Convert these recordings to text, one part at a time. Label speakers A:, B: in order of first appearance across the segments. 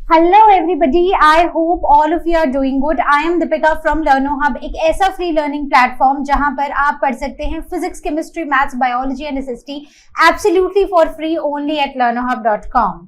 A: Hello everybody, I hope all of you are doing good. I am Deepika from Learno Hub, एक ऐसा free learning platform जहां पर आप पढ़ सकते हैं physics, chemistry, maths, biology and SST absolutely for free only at learnohub.com।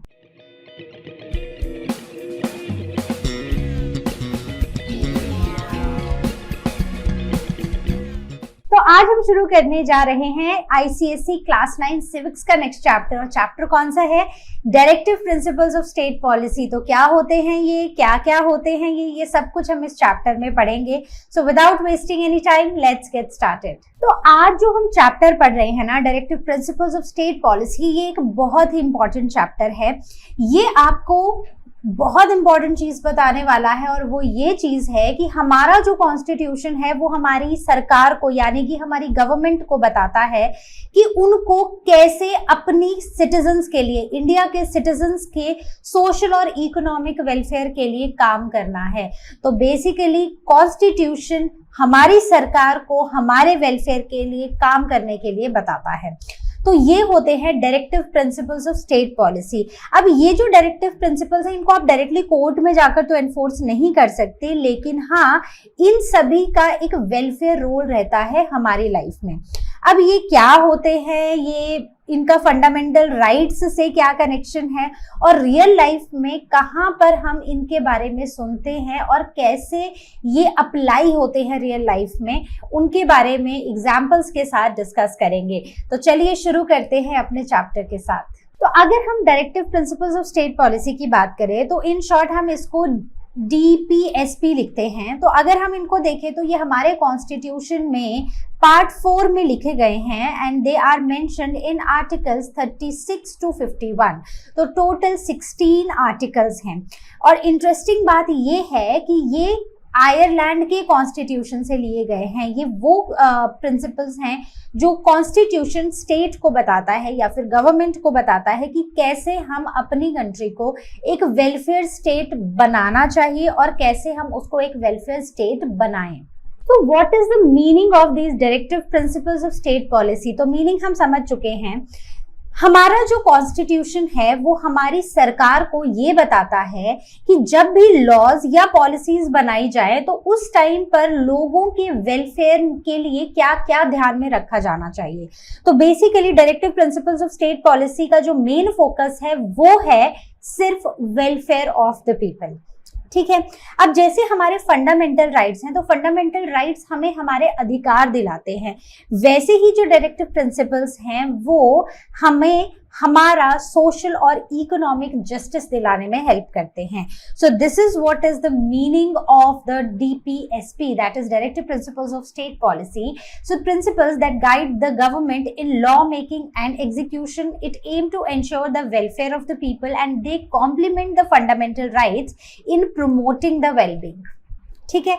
A: तो आज हम शुरू करने जा रहे हैं आईसीएसई क्लास 9 सिविक्स का नेक्स्ट चैप्टर। और चैप्टर कौन सा है? Directive principles of state policy. तो क्या होते हैं ये, क्या क्या होते हैं ये सब कुछ हम इस चैप्टर में पढ़ेंगे। So without wasting any time let's get started. तो आज जो हम चैप्टर पढ़ रहे हैं ना, directive principles of state policy, ये एक बहुत ही इंपॉर्टेंट चैप्टर है। ये आपको बहुत इंपॉर्टेंट चीज बताने वाला है, और वो ये चीज है कि हमारा जो कॉन्स्टिट्यूशन है वो हमारी सरकार को, यानी कि हमारी गवर्नमेंट को बताता है कि उनको कैसे अपनी सिटीजन्स के लिए, इंडिया के सिटीजन्स के सोशल और इकोनॉमिक वेलफेयर के लिए काम करना है। तो बेसिकली कॉन्स्टिट्यूशन हमारी सरकार को हमारे वेलफेयर के लिए काम करने के लिए बताता है। तो ये होते हैं directive principles of state policy. अब ये जो डायरेक्टिव प्रिंसिपल्स हैं, इनको आप डायरेक्टली कोर्ट में जाकर तो एनफोर्स नहीं कर सकते, लेकिन हाँ, इन सभी का एक वेलफेयर रोल रहता है हमारी लाइफ में। अब ये क्या होते हैं, ये इनका फंडामेंटल राइट्स से क्या कनेक्शन है, और रियल लाइफ में कहाँ पर हम इनके बारे में सुनते हैं और कैसे ये अप्लाई होते हैं रियल लाइफ में, उनके बारे में एग्जाम्पल्स के साथ डिस्कस करेंगे। तो चलिए शुरू करते हैं अपने चैप्टर के साथ। तो अगर हम directive principles of state policy की बात करें तो इन शॉर्ट हम इसको DPSP लिखते हैं। तो अगर हम इनको देखें तो ये हमारे कॉन्स्टिट्यूशन में पार्ट 4 में लिखे गए हैं, and they are mentioned in articles 36 to 51। तो टोटल 16 आर्टिकल्स हैं। और इंटरेस्टिंग बात ये है कि ये आयरलैंड के कॉन्स्टिट्यूशन से लिए गए हैं। ये वो प्रिंसिपल्स हैं जो कॉन्स्टिट्यूशन स्टेट को बताता है या फिर गवर्नमेंट को बताता है कि कैसे हम अपनी कंट्री को एक वेलफेयर स्टेट बनाना चाहिए और कैसे हम उसको एक वेलफेयर स्टेट बनाएं। तो what is the meaning of this directive principles of state policy? तो मीनिंग हम समझ चुके हैं। हमारा जो कॉन्स्टिट्यूशन है वो हमारी सरकार को ये बताता है कि जब भी लॉज या पॉलिसीज बनाई जाए तो उस टाइम पर लोगों के वेलफेयर के लिए क्या क्या ध्यान में रखा जाना चाहिए। तो basically directive principles of state policy का जो मेन फोकस है वो है सिर्फ वेलफेयर ऑफ द पीपल। ठीक है। अब जैसे हमारे फंडामेंटल राइट्स हैं, तो फंडामेंटल राइट्स हमें हमारे अधिकार दिलाते हैं, वैसे ही जो डायरेक्टिव प्रिंसिपल्स हैं वो हमें हमारा सोशल और इकोनॉमिक जस्टिस दिलाने में हेल्प करते हैं। So this is what is the meaning of the DPSP, that is directive principles of state policy. So principles that guide the government in law making and execution, it aim to ensure the welfare of the people and they complement the fundamental rights in promoting the wellbeing. ठीक है,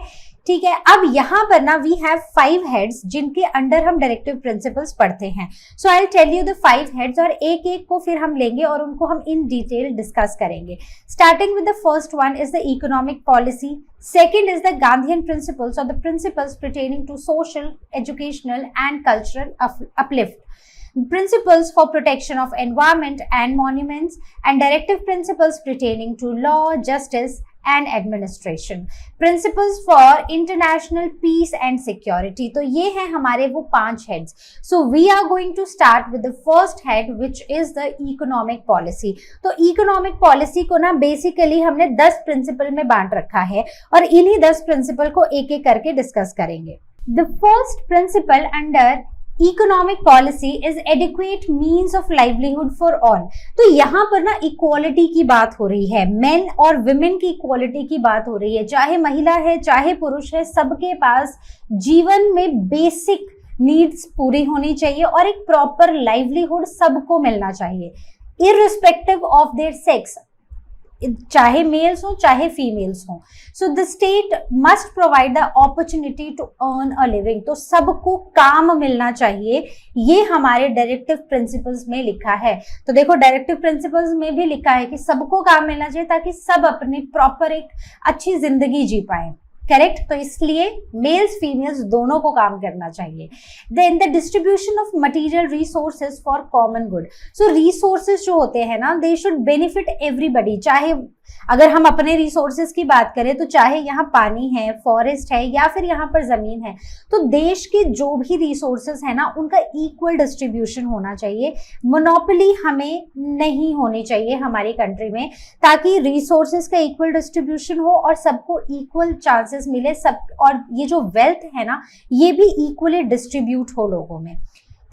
A: ठीक है। अब यहाँ पर ना we have 5 heads जिनके under हम डायरेक्टिव प्रिंसिपल्स पढ़ते हैं। सो I will tell you the 5 heads, और एक एक को फिर हम लेंगे और उनको हम इन डिटेल डिस्कस करेंगे। Starting with the first one is the economic policy, second is the Gandhian principles or the principles pertaining to social, educational and cultural uplift, principles for protection of environment and monuments, and directive principles pertaining to law, justice and administration, principles for international peace and security। तो ये हैं हमारे वो 5 heads। So we are going to start with the first head which is the economic policy। तो economic policy को ना basically हमने 10 principal में बांट रखा है, और इन्हीं 10 प्रिंसिपल को एक एक करके डिस्कस करेंगे। The first principle under economic policy is adequate means of livelihood for all. तो यहाँ पर ना इक्वालिटी की बात हो रही है, मेन और विमेन की इक्वालिटी की बात हो रही है। चाहे महिला है चाहे पुरुष है, सबके पास जीवन में बेसिक नीड्स पूरी होनी चाहिए और एक प्रॉपर लाइवलीहुड सबको मिलना चाहिए, इररिस्पेक्टिव ऑफ देयर सेक्स, चाहे मेल्स हो चाहे फीमेल्स हो। So the state must provide the opportunity to earn a living. तो सबको काम मिलना चाहिए, ये हमारे डायरेक्टिव प्रिंसिपल्स में लिखा है। तो देखो डायरेक्टिव प्रिंसिपल्स में भी लिखा है कि सबको काम मिलना चाहिए ताकि सब अपनी प्रॉपर एक अच्छी जिंदगी जी पाए। करेक्ट। तो इसलिए मेल्स फीमेल्स दोनों को काम करना चाहिए। Then the distribution of material resources for common good. So resources जो होते हैं ना, दे शुड बेनिफिट एवरीबडी, चाहे अगर हम अपने रिसोर्सेज की बात करें तो चाहे यहाँ पानी है, फॉरेस्ट है या फिर यहाँ पर जमीन है, तो देश के जो भी रिसोर्सेज है ना उनका इक्वल डिस्ट्रीब्यूशन होना चाहिए। मोनोपोली हमें नहीं होनी चाहिए हमारी कंट्री में, ताकि रिसोर्सेज का इक्वल डिस्ट्रीब्यूशन हो और सबको इक्वल चांसेस मिले, सब, और ये जो वेल्थ है ना ये भी इक्वली डिस्ट्रीब्यूट हो लोगों में।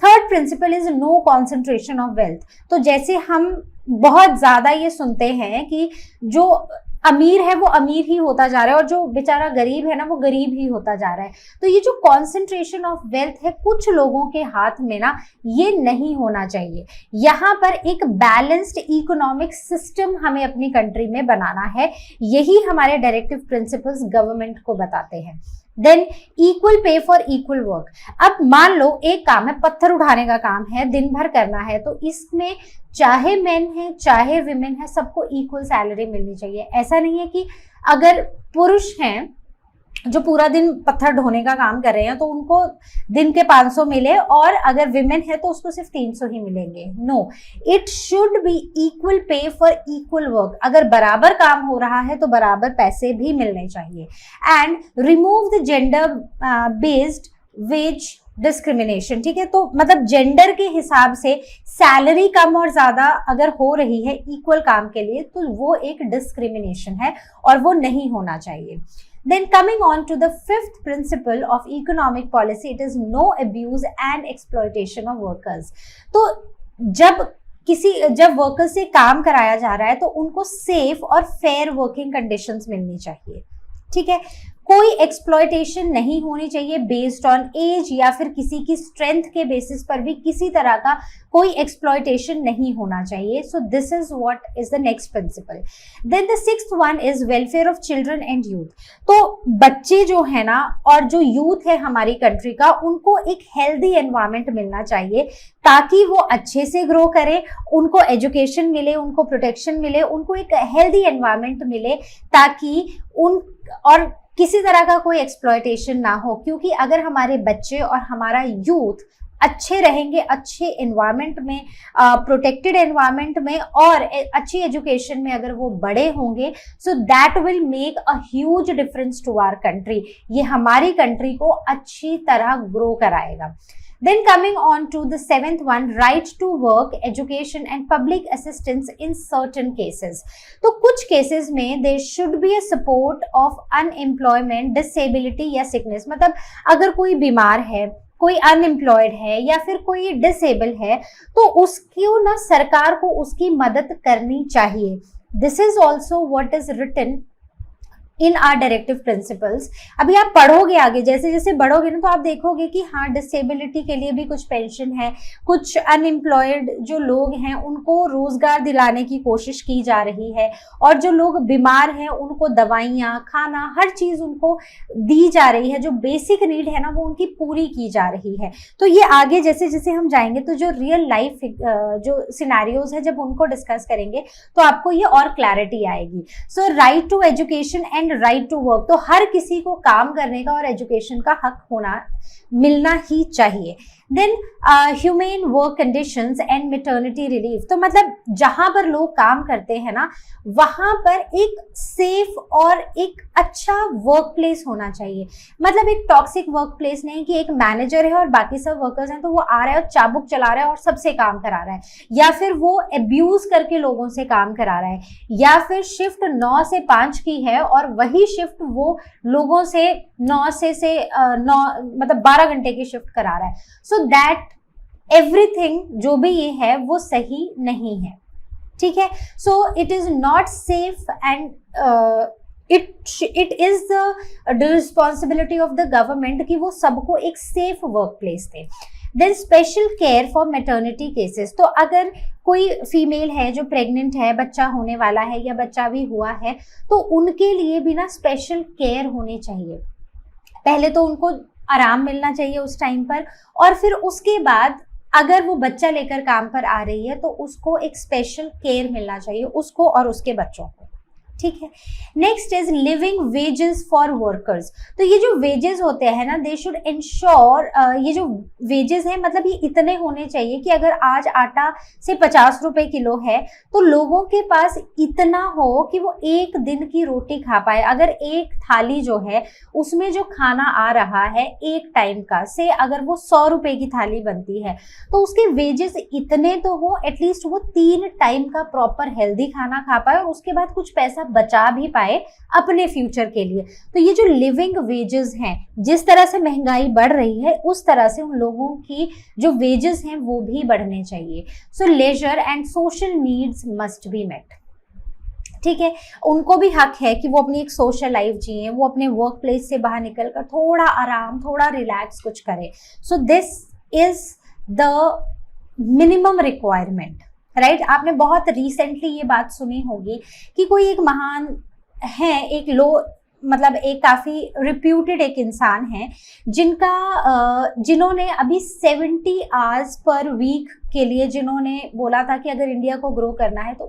A: Third principle is no concentration of wealth. तो जैसे हम बहुत ज्यादा ये सुनते हैं कि जो अमीर है वो अमीर ही होता जा रहा है और जो बेचारा गरीब है ना वो गरीब ही होता जा रहा है। तो ये जो कॉन्सेंट्रेशन ऑफ वेल्थ है कुछ लोगों के हाथ में ना, ये नहीं होना चाहिए। यहाँ पर एक बैलेंस्ड इकोनॉमिक सिस्टम हमें अपनी कंट्री में बनाना है, यही हमारे डायरेक्टिव प्रिंसिपल्स गवर्नमेंट को बताते हैं। Than equal pay for equal work. अब मान लो एक काम है, पत्थर उठाने का काम है, दिन भर करना है, तो इसमें चाहे मेन है चाहे विमेन है सबको इक्वल सैलरी मिलनी चाहिए। ऐसा नहीं है कि अगर पुरुष हैं जो पूरा दिन पत्थर ढोने का काम कर रहे हैं तो उनको दिन के 500 मिले और अगर विमेन है तो उसको सिर्फ 300 ही मिलेंगे। No, it should be equal pay for equal work. अगर बराबर काम हो रहा है तो बराबर पैसे भी मिलने चाहिए। And remove the gender based wage discrimination. ठीक है, तो मतलब जेंडर के हिसाब से सैलरी कम और ज्यादा अगर हो रही है इक्वल काम के लिए तो वो एक डिस्क्रिमिनेशन है और वो नहीं होना चाहिए। Then coming on to the fifth principle of economic policy, it is no abuse and exploitation of workers. तो जब वर्कर्स से काम कराया जा रहा है तो उनको सेफ और फेयर वर्किंग कंडीशंस मिलनी चाहिए। ठीक है, कोई एक्सप्लॉयटेशन नहीं होनी चाहिए बेस्ड ऑन एज या फिर किसी की स्ट्रेंथ के बेसिस पर भी किसी तरह का कोई एक्सप्लॉयटेशन नहीं होना चाहिए। So this is what is the next principle. Then the sixth one is welfare of children and youth. तो बच्चे जो है ना और जो यूथ है हमारी कंट्री का, उनको एक हेल्दी एनवायरनमेंट मिलना चाहिए ताकि वो अच्छे से ग्रो करें, उनको एजुकेशन मिले, उनको प्रोटेक्शन मिले, उनको एक हेल्दी एनवायरनमेंट मिले ताकि और किसी तरह का कोई एक्सप्लॉयटेशन ना हो। क्योंकि अगर हमारे बच्चे और हमारा यूथ अच्छे रहेंगे, अच्छे एनवायरनमेंट में, प्रोटेक्टेड एनवायरनमेंट में और अच्छी एजुकेशन में अगर वो बड़े होंगे, so that will make a huge difference to our country. ये हमारी कंट्री को अच्छी तरह ग्रो कराएगा। Then coming on to the seventh one, right to work, education and public assistance in certain cases. तो कुछ cases में there should be a support of unemployment, disability या sickness। मतलब अगर कोई बीमार है, कोई अनएम्प्लॉयड है या फिर कोई डिसेबल है तो उसकी ना सरकार को उसकी मदद करनी चाहिए। This is also what is written in our directive principles. अभी आप पढ़ोगे आगे, जैसे जैसे बढ़ोगे ना तो आप देखोगे कि हाँ डिसेबिलिटी के लिए भी कुछ पेंशन है, कुछ अनएम्प्लॉयड जो लोग हैं उनको रोजगार दिलाने की कोशिश की जा रही है और जो लोग बीमार हैं उनको दवाइयाँ, खाना, हर चीज उनको दी जा रही है। जो बेसिक नीड है ना वो उनकी पूरी की जा रही है। तो ये आगे जैसे जैसे हम जाएंगे तो जो रियल लाइफ जो सिनेरियोज है जब उनको डिस्कस करेंगे तो आपको ये और क्लैरिटी आएगी। So right to education and right to work. तो हर किसी को काम करने का और एजुकेशन का हक मिलना ही चाहिए। Then humane work conditions and maternity relief. तो मतलब जहां पर लोग काम करते हैं ना वहां पर एक सेफ और एक अच्छा वर्क प्लेस होना चाहिए। मतलब एक टॉक्सिक वर्क प्लेस नहीं कि एक मैनेजर है और बाकी सब वर्कर्स हैं तो वो आ रहा है और चाबुक चला रहा है और सबसे काम करा रहा है, या फिर वो अब्यूज करके लोगों से काम करा रहा है, या फिर शिफ्ट 9 से 5 की है और वही शिफ्ट वो लोगों से 9 से 9 मतलब 12 घंटे की शिफ्ट करा रहा है। सो दैट एवरीथिंग जो भी ये है वो सही नहीं है। ठीक है, so it is not safe and it is the responsibility of the government कि वो सबको एक सेफ वर्क प्लेस दे। Then special care for maternity cases. तो अगर कोई फीमेल है जो प्रेग्नेंट है, बच्चा होने वाला है या बच्चा भी हुआ है तो उनके लिए भी ना स्पेशल केयर होनी चाहिए। पहले तो उनको आराम मिलना चाहिए उस टाइम पर, और फिर उसके बाद अगर वो बच्चा लेकर काम पर आ रही है तो उसको एक स्पेशल केयर मिलना चाहिए, उसको और उसके बच्चों को। ठीक है। Next is living wages for workers. तो ये जो वेजेस होते हैं ना, दे शुड इंश्योर, ये जो वेजेस हैं मतलब ये इतने होने चाहिए कि अगर आज आटा से 50 रुपए किलो है तो लोगों के पास इतना हो कि वो एक दिन की रोटी खा पाए। अगर एक थाली जो है उसमें जो खाना आ रहा है एक टाइम का, से अगर वो 100 रुपए की थाली बनती है तो उसके वेजेस इतने तो हो, एटलीस्ट वो 3 टाइम का प्रॉपर हेल्दी खाना खा पाए और उसके बाद कुछ पैसा बचा भी पाए अपने फ्यूचर के लिए। तो ये जो लिविंग वेजेस हैं, जिस तरह से महंगाई बढ़ रही है उस तरह से उन लोगों की जो वेजेस हैं वो भी बढ़ने चाहिए। So leisure and social needs must be met. ठीक है, उनको भी हक है कि वो अपनी एक सोशल लाइफ जिए, वो अपने वर्क प्लेस से बाहर निकल कर थोड़ा आराम, थोड़ा रिलैक्स कुछ करे। सो this is the minimum requirement, right. आपने बहुत रिसेंटली ये बात सुनी होगी कि कोई एक महान है, एक मतलब एक काफी रिप्यूटेड एक इंसान है जिन्होंने अभी 70 आवर्स पर वीक के लिए जिन्होंने बोला था कि अगर इंडिया को ग्रो करना है तो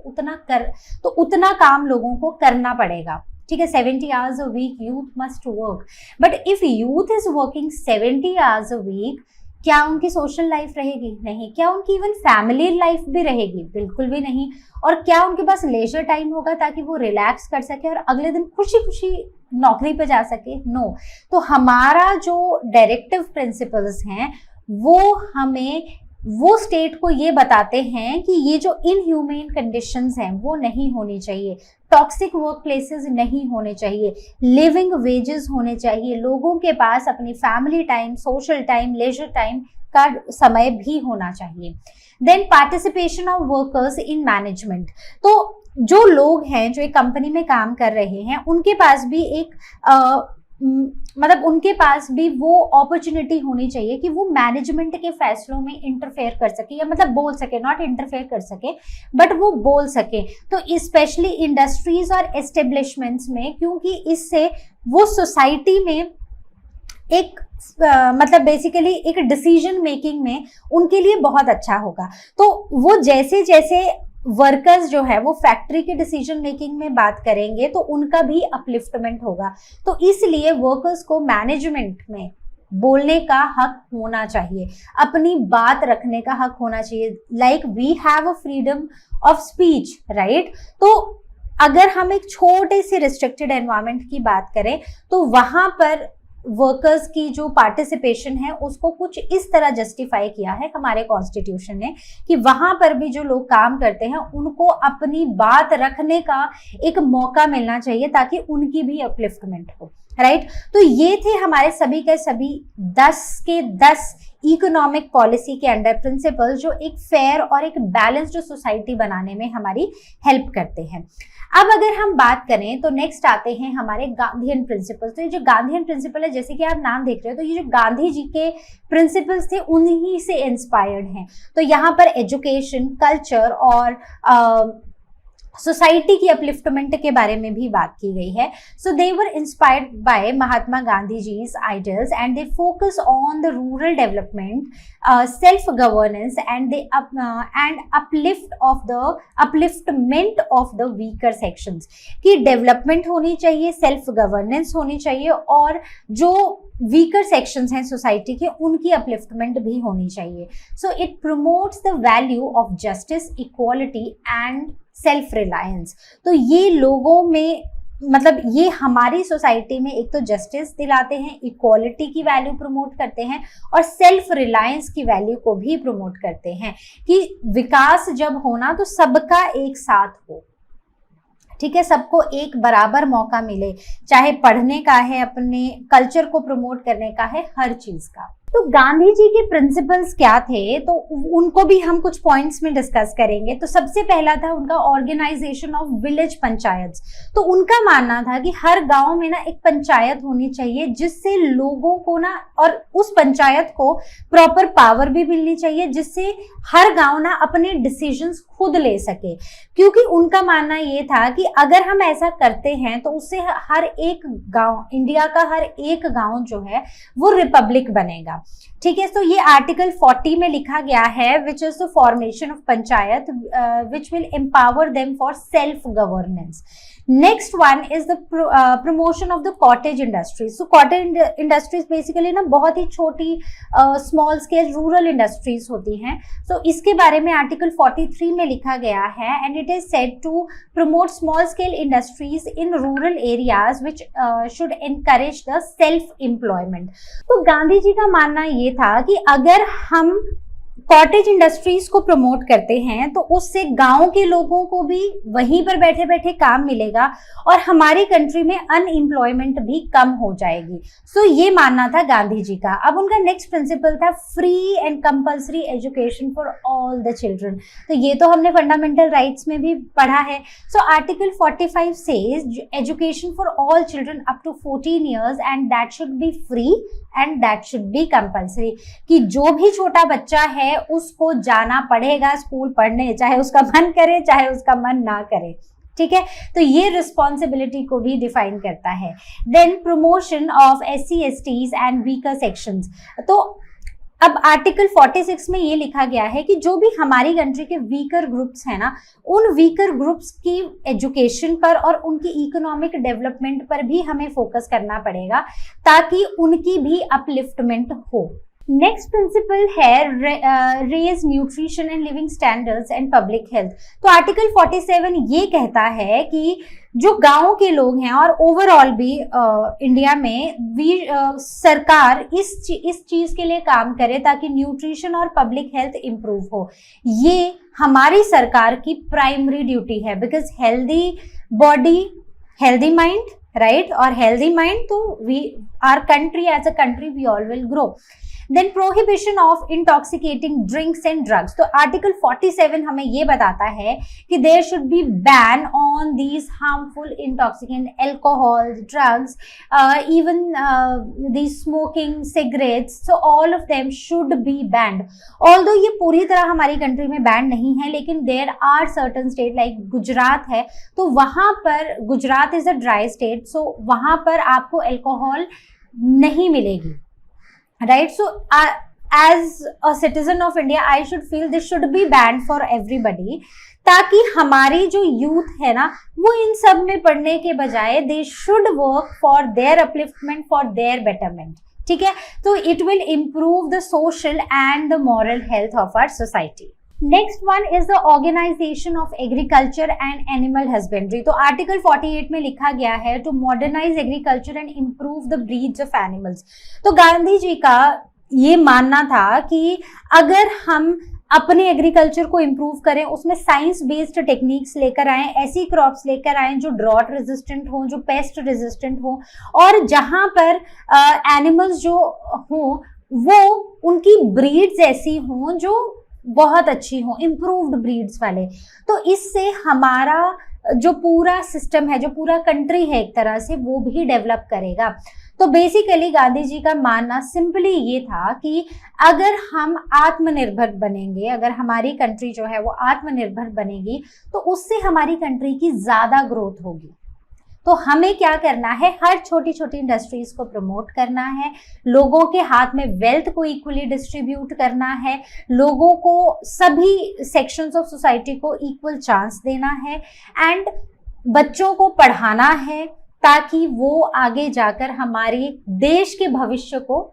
A: उतना काम लोगों को करना पड़ेगा। ठीक है, 70 hours a week youth must work, but if youth is working 70 hours a week, क्या उनकी सोशल लाइफ रहेगी? नहीं। क्या उनकी इवन फैमिली लाइफ भी रहेगी? बिल्कुल भी नहीं। और क्या उनके पास लेजर टाइम होगा ताकि वो रिलैक्स कर सके और अगले दिन खुशी खुशी नौकरी पे जा सके? नो। तो हमारा जो डायरेक्टिव प्रिंसिपल्स हैं वो हमें वो स्टेट को ये बताते हैं कि ये जो इनह्यूमेन कंडीशंस हैं वो नहीं होनी चाहिए, टॉक्सिक वर्क प्लेसेस नहीं होने चाहिए, लिविंग वेजेस होने चाहिए, लोगों के पास अपनी family time, social time, leisure time का समय भी होना चाहिए। Then participation of workers in management. तो जो लोग हैं जो एक कंपनी में काम कर रहे हैं उनके पास भी एक मतलब उनके पास भी वो अपॉर्चुनिटी होनी चाहिए कि वो मैनेजमेंट के फैसलों में इंटरफेयर कर सके, या मतलब बोल सके, नॉट इंटरफेयर कर सके बट वो बोल सके। तो स्पेशली इंडस्ट्रीज और एस्टेब्लिशमेंट्स में, क्योंकि इससे वो सोसाइटी में एक मतलब बेसिकली एक डिसीजन मेकिंग में उनके लिए बहुत अच्छा होगा। तो वो जैसे जैसे वर्कर्स जो है वो फैक्ट्री के डिसीजन मेकिंग में बात करेंगे तो उनका भी अपलिफ्टमेंट होगा। तो इसलिए वर्कर्स को मैनेजमेंट में बोलने का हक होना चाहिए, अपनी बात रखने का हक होना चाहिए। Like we have a freedom of speech, right. तो अगर हम एक छोटे से रिस्ट्रिक्टेड एनवायरनमेंट की बात करें तो वहां पर वर्कर्स की जो पार्टिसिपेशन है उसको कुछ इस तरह जस्टिफाई किया है हमारे कॉन्स्टिट्यूशन ने कि वहां पर भी जो लोग काम करते हैं उनको अपनी बात रखने का एक मौका मिलना चाहिए ताकि उनकी भी अपलिफ्टमेंट हो, राइट। तो ये थे हमारे सभी के सभी 10 के 10 इकोनॉमिक पॉलिसी के अंडर प्रिंसिपल जो एक फेयर और एक बैलेंस्ड सोसाइटी बनाने में हमारी हेल्प करते हैं। अब अगर हम बात करें तो नेक्स्ट आते हैं हमारे गांधीयन प्रिंसिपल्स। तो ये जो गांधीयन प्रिंसिपल है, जैसे कि आप नाम देख रहे हो, तो ये जो गांधी जी के प्रिंसिपल्स थे उन्हीं से इंस्पायर्ड हैं। तो यहाँ पर एजुकेशन, कल्चर और सोसाइटी की अपलिफ्टमेंट के बारे में भी बात की गई है। So they were inspired by Mahatma Gandhi जी's ideals and they focus on the rural development, self governance and the upliftment of the weaker sections. कि डेवलपमेंट होनी चाहिए, सेल्फ गवर्नेंस होनी चाहिए और जो वीकर सेक्शंस हैं सोसाइटी के उनकी अपलिफ्टमेंट भी होनी चाहिए। So it promotes the value of justice, equality and self reliance. तो ये लोगों में मतलब ये हमारी सोसाइटी में एक तो जस्टिस दिलाते हैं, इक्वालिटी की वैल्यू प्रमोट करते हैं और सेल्फ रिलायंस की वैल्यू को भी प्रमोट करते हैं कि विकास जब होना तो सबका एक साथ हो, ठीक है, सबको एक बराबर मौका मिले, चाहे पढ़ने का है, अपने कल्चर को प्रमोट करने का है, हर चीज का। तो गांधी जी के प्रिंसिपल्स क्या थे तो उनको भी हम कुछ पॉइंट्स में डिस्कस करेंगे। तो सबसे पहला था उनका ऑर्गेनाइजेशन ऑफ विलेज पंचायत्स। तो उनका मानना था कि हर गांव में ना एक पंचायत होनी चाहिए जिससे लोगों को ना, और उस पंचायत को प्रॉपर पावर भी मिलनी चाहिए जिससे हर गांव ना अपने डिसीजंस खुद ले सके। क्योंकि उनका मानना ये था कि अगर हम ऐसा करते हैं तो उससे हर एक गांव, इंडिया का हर एक गांव जो है वो रिपब्लिक बनेगा। ठीक है, तो ये आर्टिकल 40 में लिखा गया है which is the formation of panchayat which will empower them for self governance. Next one is the promotion of the cottage industries. So cottage industries basically ना बहुत ही छोटी स्मॉल स्केल रूरल इंडस्ट्रीज होती हैं। सो इसके बारे में आर्टिकल 43 में लिखा गया है, and it is said to promote small scale industries in rural areas which should encourage the self employment. तो गांधी जी का मानना ये था कि अगर हम कॉटेज इंडस्ट्रीज को प्रमोट करते हैं तो उससे गांव के लोगों को भी वहीं पर बैठे बैठे काम मिलेगा और हमारी कंट्री में अनएम्प्लॉयमेंट भी कम हो जाएगी। सो ये मानना था गांधी जी का। अब उनका नेक्स्ट प्रिंसिपल था free and compulsory education for all the children. तो ये तो हमने फंडामेंटल राइट्स में भी पढ़ा है। So article 45 says education for all children up to 14 years and that should be free and that should be compulsory, कि जो भी छोटा बच्चा है उसको जाना पड़ेगा स्कूल पढ़ने, चाहे उसका मन करे चाहे उसका मन ना करे। ठीक है, तो ये रिस्पॉन्सिबिलिटी को भी डिफाइन करता है। Then promotion of SC STs and weaker sections. तो अब आर्टिकल 46 में ये लिखा गया है कि जो भी हमारी कंट्री के वीकर ग्रुप्स हैं ना, उन वीकर ग्रुप्स की एजुकेशन पर और उनकी इकोनॉमिक डेवलपमेंट पर भी हमें फोकस करना पड़ेगा ताकि उनकी भी अपलिफ्टमेंट हो। नेक्स्ट प्रिंसिपल है raise nutrition and living standards and public health. तो आर्टिकल 47 ये कहता है कि जो गांव के लोग हैं और ओवरऑल भी इंडिया में सरकार इस चीज के लिए काम करे ताकि न्यूट्रिशन और पब्लिक हेल्थ इंप्रूव हो। ये हमारी सरकार की प्राइमरी ड्यूटी है, because healthy body healthy mind, right, और हेल्दी माइंड तो we are country as a country we all will grow. Then prohibition of intoxicating drinks and drugs. तो आर्टिकल 47 हमें ये बताता है कि there should be ban on these harmful intoxicant, alcohol, drugs, even these smoking, cigarettes, so all of them should be banned. Although ये पूरी तरह हमारी कंट्री में बैन नहीं है, लेकिन there are certain state like Gujarat है, तो वहां पर, Gujarat is a dry state, so वहां पर आपको एल्कोहल नहीं मिलेगी, right? So as a citizen of India I should feel this should be banned for everybody, ताकि हमारी जो यूथ है ना वो इन सब में पढ़ने के बजाय they should work for their upliftment, for their betterment। ठीक है, तो it will improve the social and the moral health of our society। Next one is the organisation of agriculture and animal husbandry. तो article 48 में लिखा गया है to modernise agriculture and improve the breeds of animals. तो गांधी जी का ये मानना था कि अगर हम अपने एग्रीकल्चर को इम्प्रूव करें, उसमें साइंस बेस्ड टेक्निक्स लेकर आए, ऐसी क्रॉप्स लेकर आए जो ड्रॉट रेजिस्टेंट हो, जो पेस्ट रेजिस्टेंट हो, और जहां पर एनिमल्स जो हो वो उनकी ब्रीड्स ऐसी हों जो बहुत अच्छी हो, इम्प्रूव्ड ब्रीड्स वाले। तो इससे हमारा जो पूरा सिस्टम है, जो पूरा कंट्री है एक तरह से, वो भी डेवलप करेगा। तो बेसिकली गांधी जी का मानना सिंपली ये था कि अगर हम आत्मनिर्भर बनेंगे, अगर हमारी कंट्री जो है वो आत्मनिर्भर बनेगी, तो उससे हमारी कंट्री की ज्यादा ग्रोथ होगी। तो हमें क्या करना है, हर छोटी छोटी इंडस्ट्रीज को प्रमोट करना है, लोगों के हाथ में वेल्थ को इक्वली डिस्ट्रीब्यूट करना है, लोगों को, सभी सेक्शंस ऑफ सोसाइटी को इक्वल चांस देना है, एंड बच्चों को पढ़ाना है ताकि वो आगे जाकर हमारे देश के भविष्य को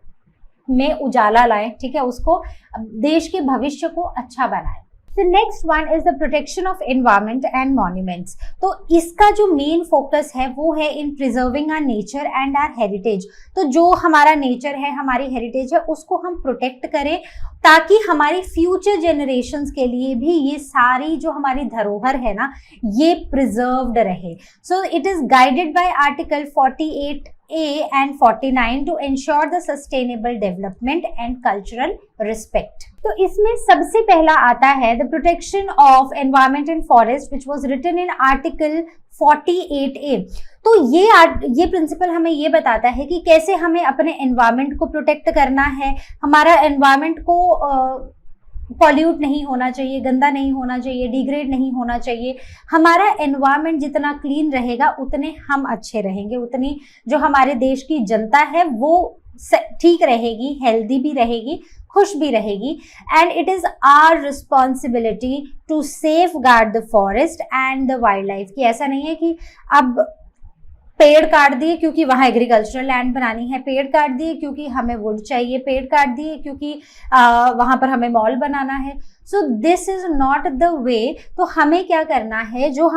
A: में उजाला लाए। ठीक है, उसको, देश के भविष्य को अच्छा बनाए। The next one is the protection of environment and monuments। तो इसका जो मेन फोकस है वो है in preserving our nature and our heritage। तो जो हमारा नेचर है, हमारी हेरिटेज है, उसको हम प्रोटेक्ट करें ताकि हमारी फ्यूचर जनरेशंस के लिए भी ये सारी जो हमारी धरोहर है ना, ये प्रिजर्व्ड रहे। सो it is guided by article 48A and 49 to ensure the sustainable development and cultural respect। तो इसमें सबसे पहला आता है the protection of environment and forest which was written in article 48A। तो ये प्रिंसिपल हमें ये बताता है कि कैसे हमें अपने एनवायरमेंट को प्रोटेक्ट करना है, हमारा एनवायरमेंट को पॉल्यूट नहीं होना चाहिए, गंदा नहीं होना चाहिए, डिग्रेड नहीं होना चाहिए। हमारा एनवायरनमेंट जितना क्लीन रहेगा उतने हम अच्छे रहेंगे, उतनी जो हमारे देश की जनता है वो ठीक रहेगी, हेल्दी भी रहेगी, खुश भी रहेगी। And it is our responsibility to safeguard the forest and the wildlife. कि ऐसा नहीं है कि अब पेड़ काट दिए क्योंकि वहां एग्रीकल्चरल लैंड बनानी है, पेड़ काट दिए क्योंकि हमें वुड चाहिए, पेड़ काट दिए क्योंकि वहां पर हमें मॉल बनाना है। सो this is not the way. तो हमें क्या करना है, जो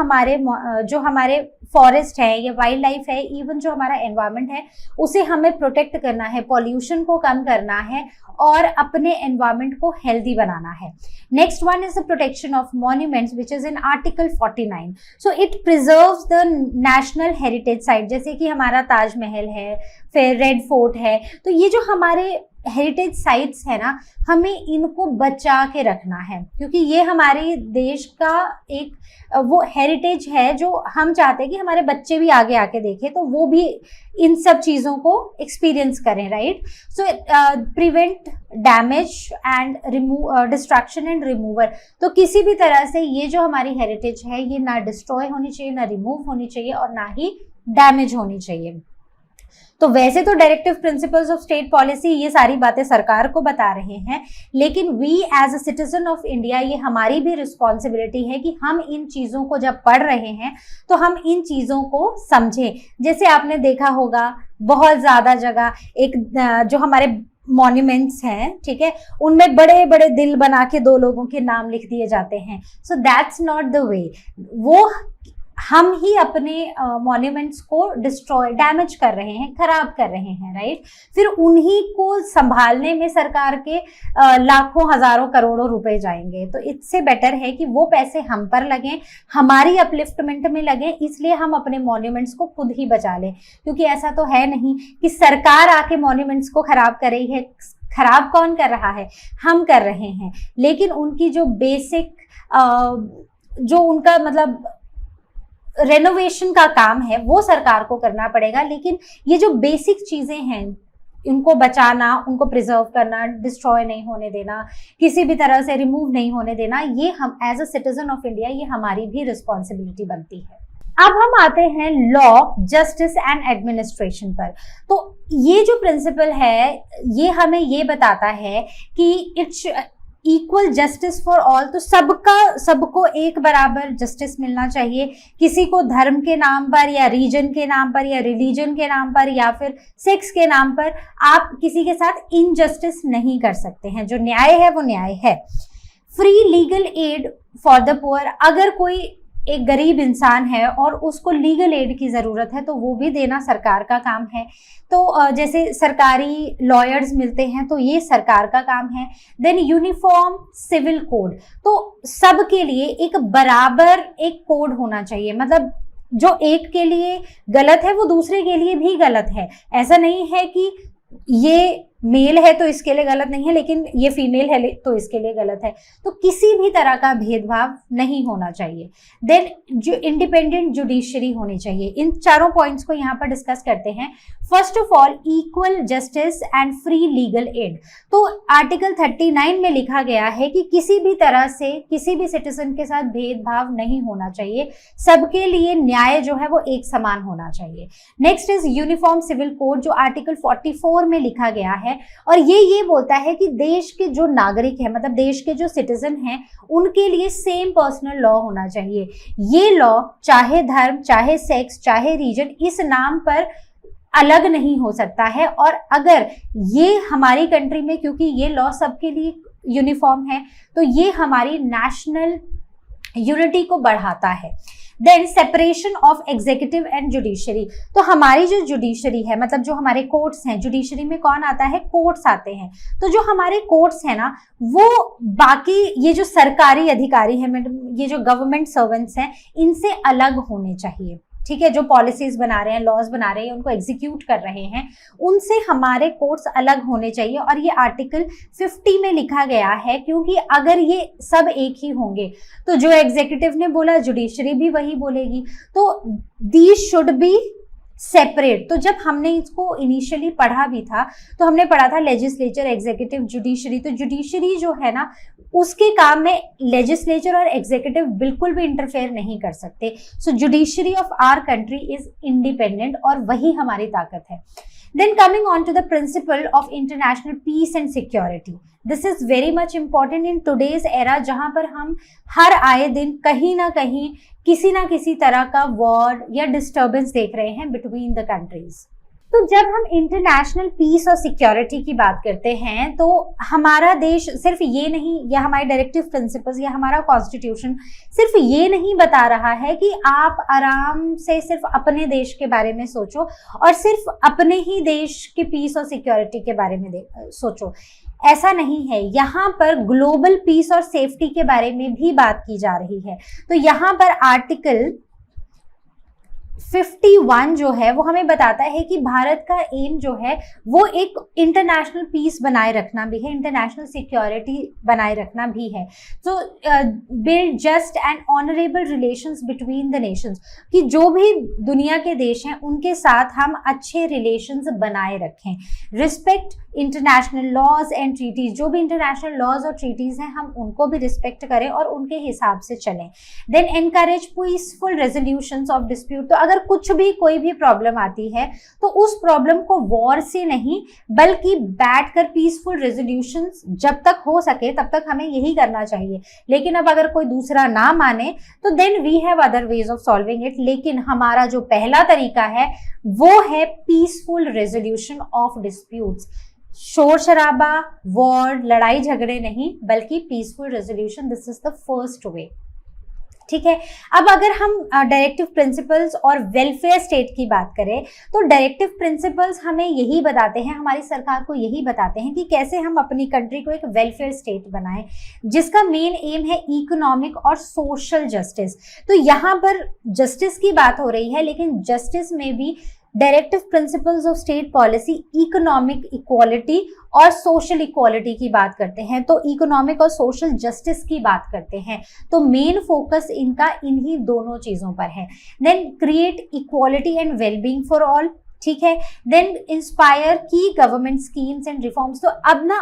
A: हमारे फॉरेस्ट है या वाइल्ड लाइफ है, इवन जो हमारा एनवायरनमेंट है, उसे हमें प्रोटेक्ट करना है, पॉल्यूशन को कम करना है और अपने एनवायरनमेंट को हेल्दी बनाना है। Next one is the protection of monuments which is in article 49। So it preserves the national heritage site, जैसे कि हमारा ताजमहल है, फिर रेड फोर्ट है। तो ये जो हमारे हेरिटेज साइट्स है ना, हमें इनको बचा के रखना है, क्योंकि ये हमारे देश का एक वो हेरिटेज है जो हम चाहते हैं कि हमारे बच्चे भी आगे आके देखें, तो वो भी इन सब चीज़ों को एक्सपीरियंस करें, right. So prevent damage and destruction and remover. तो किसी भी तरह से ये जो हमारी हेरिटेज है, ये ना डिस्ट्रॉय होनी चाहिए, ना रिमूव होनी चाहिए और ना ही डैमेज होनी चाहिए। तो वैसे तो directive principles of state policy ये सारी बातें सरकार को बता रहे हैं, लेकिन we as a citizen of India, ये हमारी भी रिस्पॉन्सिबिलिटी है कि हम इन चीज़ों को जब पढ़ रहे हैं तो हम इन चीज़ों को समझें। जैसे आपने देखा होगा बहुत ज़्यादा जगह एक जो हमारे मॉन्यूमेंट्स हैं, ठीक है, उनमें बड़े बड़े दिल बना के 2 लोगों के नाम लिख दिए जाते हैं। So that's not the way. वो हम ही अपने मॉन्यूमेंट्स को डिस्ट्रॉय, डैमेज कर रहे हैं, खराब कर रहे हैं, राइट। फिर उन्हीं को संभालने में सरकार के लाखों हजारों करोड़ों रुपए जाएंगे। तो इससे बेटर है कि वो पैसे हम पर लगें, हमारी अपलिफ्टमेंट में लगें, इसलिए हम अपने मॉन्यूमेंट्स को खुद ही बचा लें। क्योंकि ऐसा तो है नहीं कि सरकार आके मॉन्यूमेंट्स को खराब कर रही है। खराब कौन कर रहा है? हम कर रहे हैं। लेकिन उनकी जो बेसिक जो उनका मतलब रेनोवेशन का काम है वो सरकार को करना पड़ेगा। लेकिन ये जो बेसिक चीजें हैं, इनको बचाना, उनको प्रिजर्व करना, डिस्ट्रॉय नहीं होने देना, किसी भी तरह से रिमूव नहीं होने देना, ये हम as a citizen of India, ये हमारी भी रिस्पॉन्सिबिलिटी बनती है। अब हम आते हैं लॉ, जस्टिस एंड एडमिनिस्ट्रेशन पर। तो ये जो प्रिंसिपल है, ये हमें ये बताता है कि it's equal justice for all. तो सबको एक बराबर जस्टिस मिलना चाहिए। किसी को धर्म के नाम पर या रीजन के नाम पर या रिलीजन के नाम पर या फिर सेक्स के नाम पर आप किसी के साथ इनजस्टिस नहीं कर सकते हैं। जो न्याय है वो न्याय है। Free legal aid for the poor. अगर कोई एक गरीब इंसान है और उसको लीगल एड की ज़रूरत है तो वो भी देना सरकार का काम है। तो जैसे सरकारी लॉयर्स मिलते हैं तो ये सरकार का काम है। Then uniform civil code. तो सबके लिए एक बराबर एक कोड होना चाहिए। मतलब जो एक के लिए गलत है वो दूसरे के लिए भी गलत है। ऐसा नहीं है कि ये मेल है तो इसके लिए गलत नहीं है, लेकिन ये फीमेल है तो इसके लिए गलत है। तो किसी भी तरह का भेदभाव नहीं होना चाहिए। देन जो इंडिपेंडेंट जुडिशरी होनी चाहिए। इन चारों पॉइंट्स को यहाँ पर डिस्कस करते हैं। First of all, equal justice and free legal aid. तो आर्टिकल 39 में लिखा गया है कि किसी भी तरह से किसी भी सिटीजन के साथ भेदभाव नहीं होना चाहिए। सबके लिए न्याय जो है वो एक समान होना चाहिए। Next is uniform civil code, जो आर्टिकल 44 में लिखा गया है। और ये बोलता है कि देश के जो नागरिक है, मतलब देश के जो सिटीजन हैं, उनके लिए सेम पर्सनल लॉ होना चाहिए। ये लॉ चाहे धर्म, चाहे सेक्स, चाहे रीजन, इस नाम पर अलग नहीं हो सकता है। और अगर ये हमारी कंट्री में, क्योंकि ये लॉ सबके लिए यूनिफॉर्म है, तो ये हमारी नेशनल यूनिटी को बढ़ाता है। Then separation of executive and judiciary. तो हमारी जो जुडिशरी है, मतलब जो हमारे कोर्ट्स हैं, जुडिशरी में कौन आता है? कोर्ट्स आते हैं। तो जो हमारे कोर्ट्स हैं ना, वो बाकी ये जो सरकारी अधिकारी हैं, ये जो गवर्नमेंट सर्वेंट्स हैं, इनसे अलग होने चाहिए। ठीक है, जो पॉलिसीज बना रहे हैं, लॉज बना रहे हैं, उनको एग्जीक्यूट कर रहे हैं, उनसे हमारे कोर्ट्स अलग होने चाहिए। और ये आर्टिकल 50 में लिखा गया है, क्योंकि अगर ये सब एक ही होंगे तो जो एग्जीक्यूटिव ने बोला जुडिशरी भी वही बोलेगी। तो दीज शुड बी सेपरेट। तो जब हमने इसको इनिशियली पढ़ा भी था तो हमने पढ़ा था लेजिस्लेचर, एग्जीक्यूटिव, जुडिशरी। तो जुडिशरी जो है ना, उसके काम में लेजिस्लेचर और एग्जीक्यूटिव बिल्कुल भी इंटरफेयर नहीं कर सकते। So judiciary of our country is independent और वही हमारी ताकत है। Then coming on to the principle of international peace and security. This is very much important in today's era, जहां पर हम हर आए दिन कहीं ना कहीं किसी ना किसी तरह का वॉर या डिस्टर्बेंस देख रहे हैं बिटवीन द कंट्रीज। तो जब हम इंटरनेशनल पीस और सिक्योरिटी की बात करते हैं तो हमारा देश सिर्फ ये नहीं, या हमारे डायरेक्टिव प्रिंसिपल्स या हमारा कॉन्स्टिट्यूशन सिर्फ ये नहीं बता रहा है कि आप आराम से सिर्फ अपने देश के बारे में सोचो और सिर्फ अपने ही देश के पीस और सिक्योरिटी के बारे में सोचो। ऐसा नहीं है, यहाँ पर ग्लोबल पीस और सेफ्टी के बारे में भी बात की जा रही है। तो यहाँ पर आर्टिकल 51 जो है वो हमें बताता है कि भारत का एम जो है वो एक इंटरनेशनल पीस बनाए रखना भी है, इंटरनेशनल सिक्योरिटी बनाए रखना भी है। तो build just and honourable relations between the Nations, कि जो भी दुनिया के देश हैं उनके साथ हम अच्छे रिलेशंस बनाए रखें। Respect international laws and treaties, जो भी इंटरनेशनल लॉज और ट्रीटीज हैं हम उनको भी रिस्पेक्ट करें और उनके हिसाब से चलें। Then encourage peaceful resolutions of dispute, तो अगर कुछ भी कोई भी प्रॉब्लम आती है तो उस प्रॉब्लम को वॉर से नहीं बल्कि बैठकर पीसफुल रेजोल्यूशंस जब तक हो सके तब तक हमें यही करना चाहिए। लेकिन अब अगर कोई दूसरा ना माने तो then we have other ways of solving it, लेकिन हमारा जो पहला तरीका है वो है पीसफुल रेजोल्यूशन ऑफ डिस्प्यूट्स। शोर शराबा, वॉर, लड़ाई झगड़े नहीं बल्कि peaceful resolution, this is the first way. ठीक है, अब अगर हम डायरेक्टिव प्रिंसिपल्स और वेलफेयर स्टेट की बात करें तो डायरेक्टिव प्रिंसिपल्स हमें यही बताते हैं, हमारी सरकार को यही बताते हैं कि कैसे हम अपनी कंट्री को एक वेलफेयर स्टेट बनाएं जिसका मेन एम है इकोनॉमिक और सोशल जस्टिस। तो यहाँ पर जस्टिस की बात हो रही है, लेकिन जस्टिस में भी directive principles of state policy economic equality और सोशल इक्वालिटी की बात करते हैं, तो इकोनॉमिक और सोशल जस्टिस की बात करते हैं। तो मेन फोकस इनका इन्हीं दोनों चीजों पर है। Then create equality and wellbeing for all, ठीक है। देन इंस्पायर की गवर्नमेंट स्कीम्स एंड रिफॉर्म्स, तो अब ना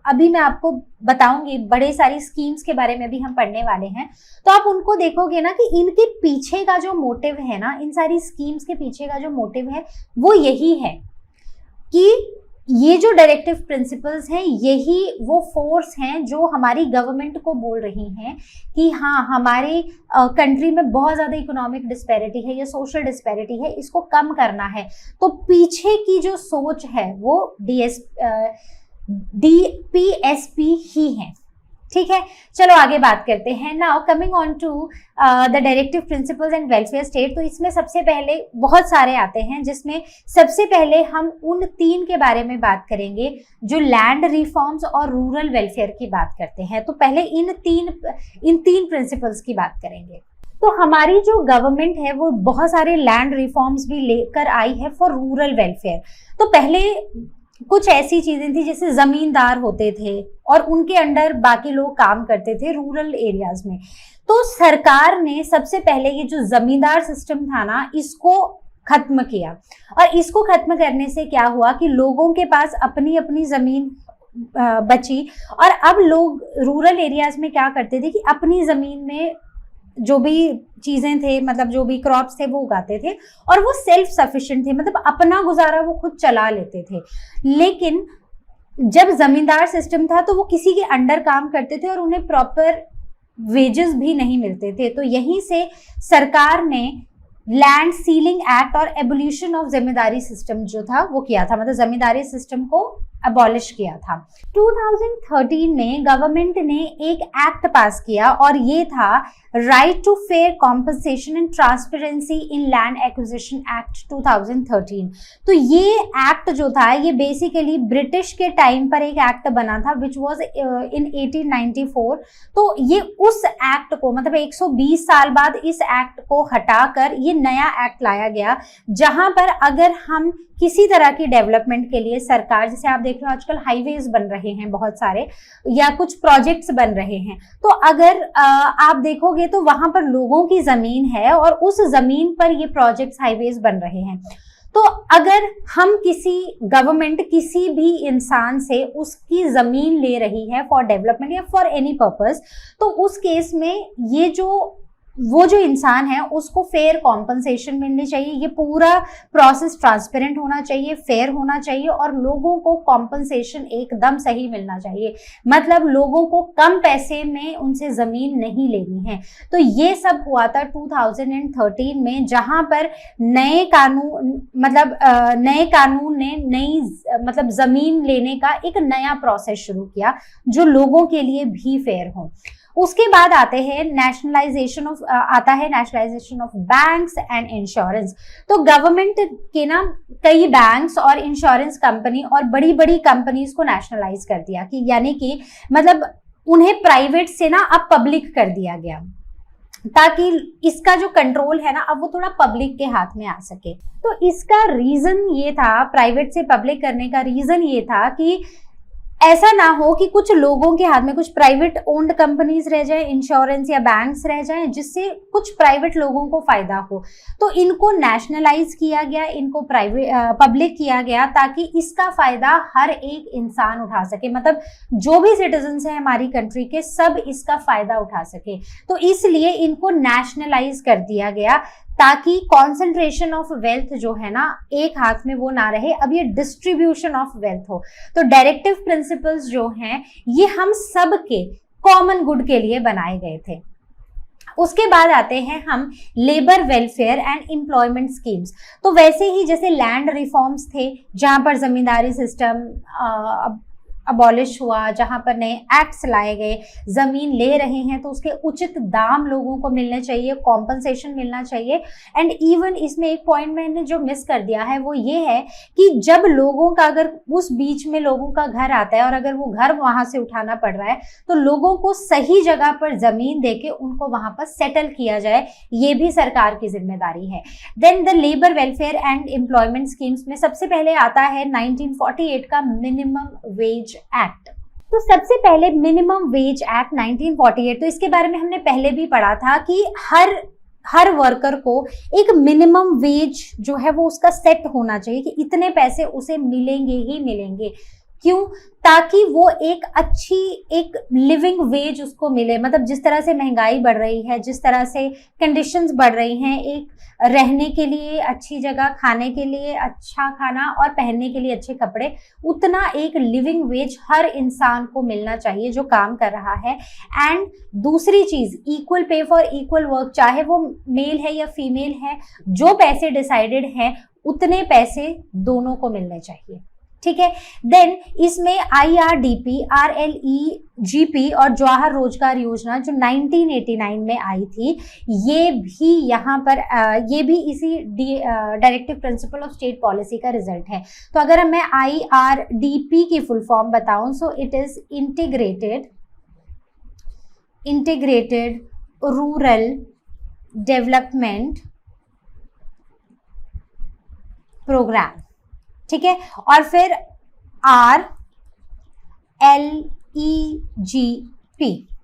A: अभी मैं आपको बताऊंगी बड़े सारी स्कीम्स के बारे में भी हम पढ़ने वाले हैं, तो आप उनको देखोगे ना कि इनके पीछे का जो मोटिव है ना, इन सारी स्कीम्स के पीछे का जो मोटिव है वो यही है कि ये जो डायरेक्टिव प्रिंसिपल्स हैं यही वो फोर्स हैं जो हमारी गवर्नमेंट को बोल रही हैं कि हाँ हमारे कंट्री में बहुत ज़्यादा इकोनॉमिक डिस्पैरिटी है या सोशल डिस्पैरिटी है, इसको कम करना है। तो पीछे की जो सोच है वो DPSP ही है। ठीक है, चलो आगे बात करते हैं। Now coming on to the directive principles and welfare state, तो इसमें सबसे पहले बहुत सारे आते हैं जिसमें सबसे पहले हम उन 3 के बारे में बात करेंगे जो लैंड रिफॉर्म्स और रूरल वेलफेयर की बात करते हैं। तो पहले इन तीन प्रिंसिपल्स की बात करेंगे। तो हमारी जो गवर्नमेंट है वो बहुत सारे लैंड रिफॉर्म्स भी लेकर आई है फॉर रूरल वेलफेयर। तो पहले कुछ ऐसी चीजें थी जैसे जमींदार होते थे और उनके अंडर बाकी लोग काम करते थे रूरल एरियाज में। तो सरकार ने सबसे पहले ये जो जमींदार सिस्टम था ना, इसको खत्म किया। और इसको खत्म करने से क्या हुआ कि लोगों के पास अपनी अपनी जमीन बची, और अब लोग रूरल एरियाज में क्या करते थे कि अपनी जमीन में जो भी चीजें थे, मतलब जो भी क्रॉप्स थे वो उगाते थे और वो सेल्फ सफिशिएंट थे, मतलब अपना गुजारा वो खुद चला लेते थे। लेकिन जब जमींदार सिस्टम था तो वो किसी के अंडर काम करते थे और उन्हें प्रॉपर वेजेस भी नहीं मिलते थे। तो यहीं से सरकार ने लैंड सीलिंग एक्ट और एबोल्यूशन ऑफ जमींदारी सिस्टम जो था वो किया था, मतलब जमींदारी सिस्टम को अबॉलिश किया था। 2013 में गवर्नमेंट ने एक एक्ट पास किया और ये था right to fair compensation and transparency in land acquisition act 2013। तो ये एक्ट जो था ये बेसिकली ब्रिटिश के टाइम पर एक एक्ट बना था विच वाज इन 1894। तो ये उस एक्ट को, मतलब 120 साल बाद इस एक्ट को हटाकर ये नया एक्ट लाया गया, जहां पर अगर हम किसी तरह की डेवलपमेंट के लिए सरकार, जैसे आप देख रहे हो आजकल हाईवेज बन रहे हैं बहुत सारे या कुछ प्रोजेक्ट्स बन रहे हैं, तो अगर आप देखोगे तो वहां पर लोगों की जमीन है और उस जमीन पर ये प्रोजेक्ट्स हाईवेज बन रहे हैं। तो अगर हम गवर्नमेंट किसी भी इंसान से उसकी जमीन ले रही है फॉर डेवलपमेंट या फॉर एनी पर्पस, तो उस केस में ये जो वो जो इंसान है उसको फेयर कॉम्पनसेशन मिलनी चाहिए। ये पूरा प्रोसेस ट्रांसपेरेंट होना चाहिए, फेयर होना चाहिए और लोगों को कॉम्पनसेशन एकदम सही मिलना चाहिए। मतलब लोगों को कम पैसे में उनसे जमीन नहीं लेनी है। तो ये सब हुआ था 2013 में, जहां पर नए कानून ने नई मतलब जमीन लेने का एक नया प्रोसेस शुरू किया जो लोगों के लिए भी फेयर हो। उसके बाद आता है nationalisation of banks and insurance. तो गवर्नमेंट के ना कई बैंक्स और इंश्योरेंस कंपनी और बड़ी बड़ी कंपनीज को नेशनलाइज कर दिया, कि यानी कि मतलब उन्हें प्राइवेट से ना अब पब्लिक कर दिया गया, ताकि इसका जो कंट्रोल है ना अब वो थोड़ा पब्लिक के हाथ में आ सके। तो इसका रीजन ये था, प्राइवेट से पब्लिक करने का रीजन ये था कि ऐसा ना हो कि कुछ लोगों के हाथ में, कुछ प्राइवेट ओन्ड कंपनीज रह जाए, इंश्योरेंस या बैंक्स रह जाए, जिससे कुछ प्राइवेट लोगों को फायदा हो। तो इनको नेशनलाइज किया गया, इनको पब्लिक किया गया, ताकि इसका फायदा हर एक इंसान उठा सके। मतलब जो भी सिटीजन्स हैं हमारी कंट्री के, सब इसका फायदा उठा सके। तो इसलिए इनको नेशनलाइज कर दिया गया, ताकि कॉन्सेंट्रेशन ऑफ वेल्थ जो है ना एक हाथ में वो ना रहे, अब ये डिस्ट्रीब्यूशन ऑफ वेल्थ हो। तो डायरेक्टिव प्रिंसिपल्स जो हैं ये हम सब के कॉमन गुड के लिए बनाए गए थे। उसके बाद आते हैं हम labour welfare and employment schemes. तो वैसे ही जैसे लैंड रिफॉर्म्स थे, जहां पर जमींदारी सिस्टम अबॉलिश हुआ, जहां पर नए एक्ट्स लाए गए, जमीन ले रहे हैं तो उसके उचित दाम लोगों को मिलने चाहिए, कॉम्पनसेशन मिलना चाहिए। एंड इवन इसमें एक पॉइंट मैंने जो मिस कर दिया है वो ये है कि जब लोगों का, अगर उस बीच में लोगों का घर आता है और अगर वो घर वहां से उठाना पड़ रहा है, तो लोगों को सही जगह पर जमीन देके उनको वहां पर सेटल किया जाए, ये भी सरकार की जिम्मेदारी है। Then the labour welfare and employment schemes में सबसे पहले आता है 1948 का मिनिमम वेज एक्ट। तो सबसे पहले मिनिमम वेज एक्ट 1948, तो इसके बारे में हमने पहले भी पढ़ा था कि हर वर्कर को एक मिनिमम वेज जो है वो उसका सेट होना चाहिए कि इतने पैसे उसे मिलेंगे ही मिलेंगे। क्यों? ताकि वो एक अच्छी एक लिविंग वेज उसको मिले। मतलब जिस तरह से महंगाई बढ़ रही है, जिस तरह से कंडीशंस बढ़ रही हैं, एक रहने के लिए अच्छी जगह, खाने के लिए अच्छा खाना और पहनने के लिए अच्छे कपड़े, उतना एक लिविंग वेज हर इंसान को मिलना चाहिए जो काम कर रहा है। एंड दूसरी चीज, equal pay for equal work, चाहे वो मेल है या फीमेल है, जो पैसे डिसाइडेड हैं उतने पैसे दोनों को मिलने चाहिए। ठीक है। देन इसमें IRDP, RLEGP और जवाहर रोजगार योजना जो 1989 में आई थी, ये भी यहाँ पर ये भी इसी directive principle of state policy का रिजल्ट है। तो अगर मैं IRDP की फुल फॉर्म बताऊं, so it is integrated rural development programme. ठीक है। और फिर RLEGP,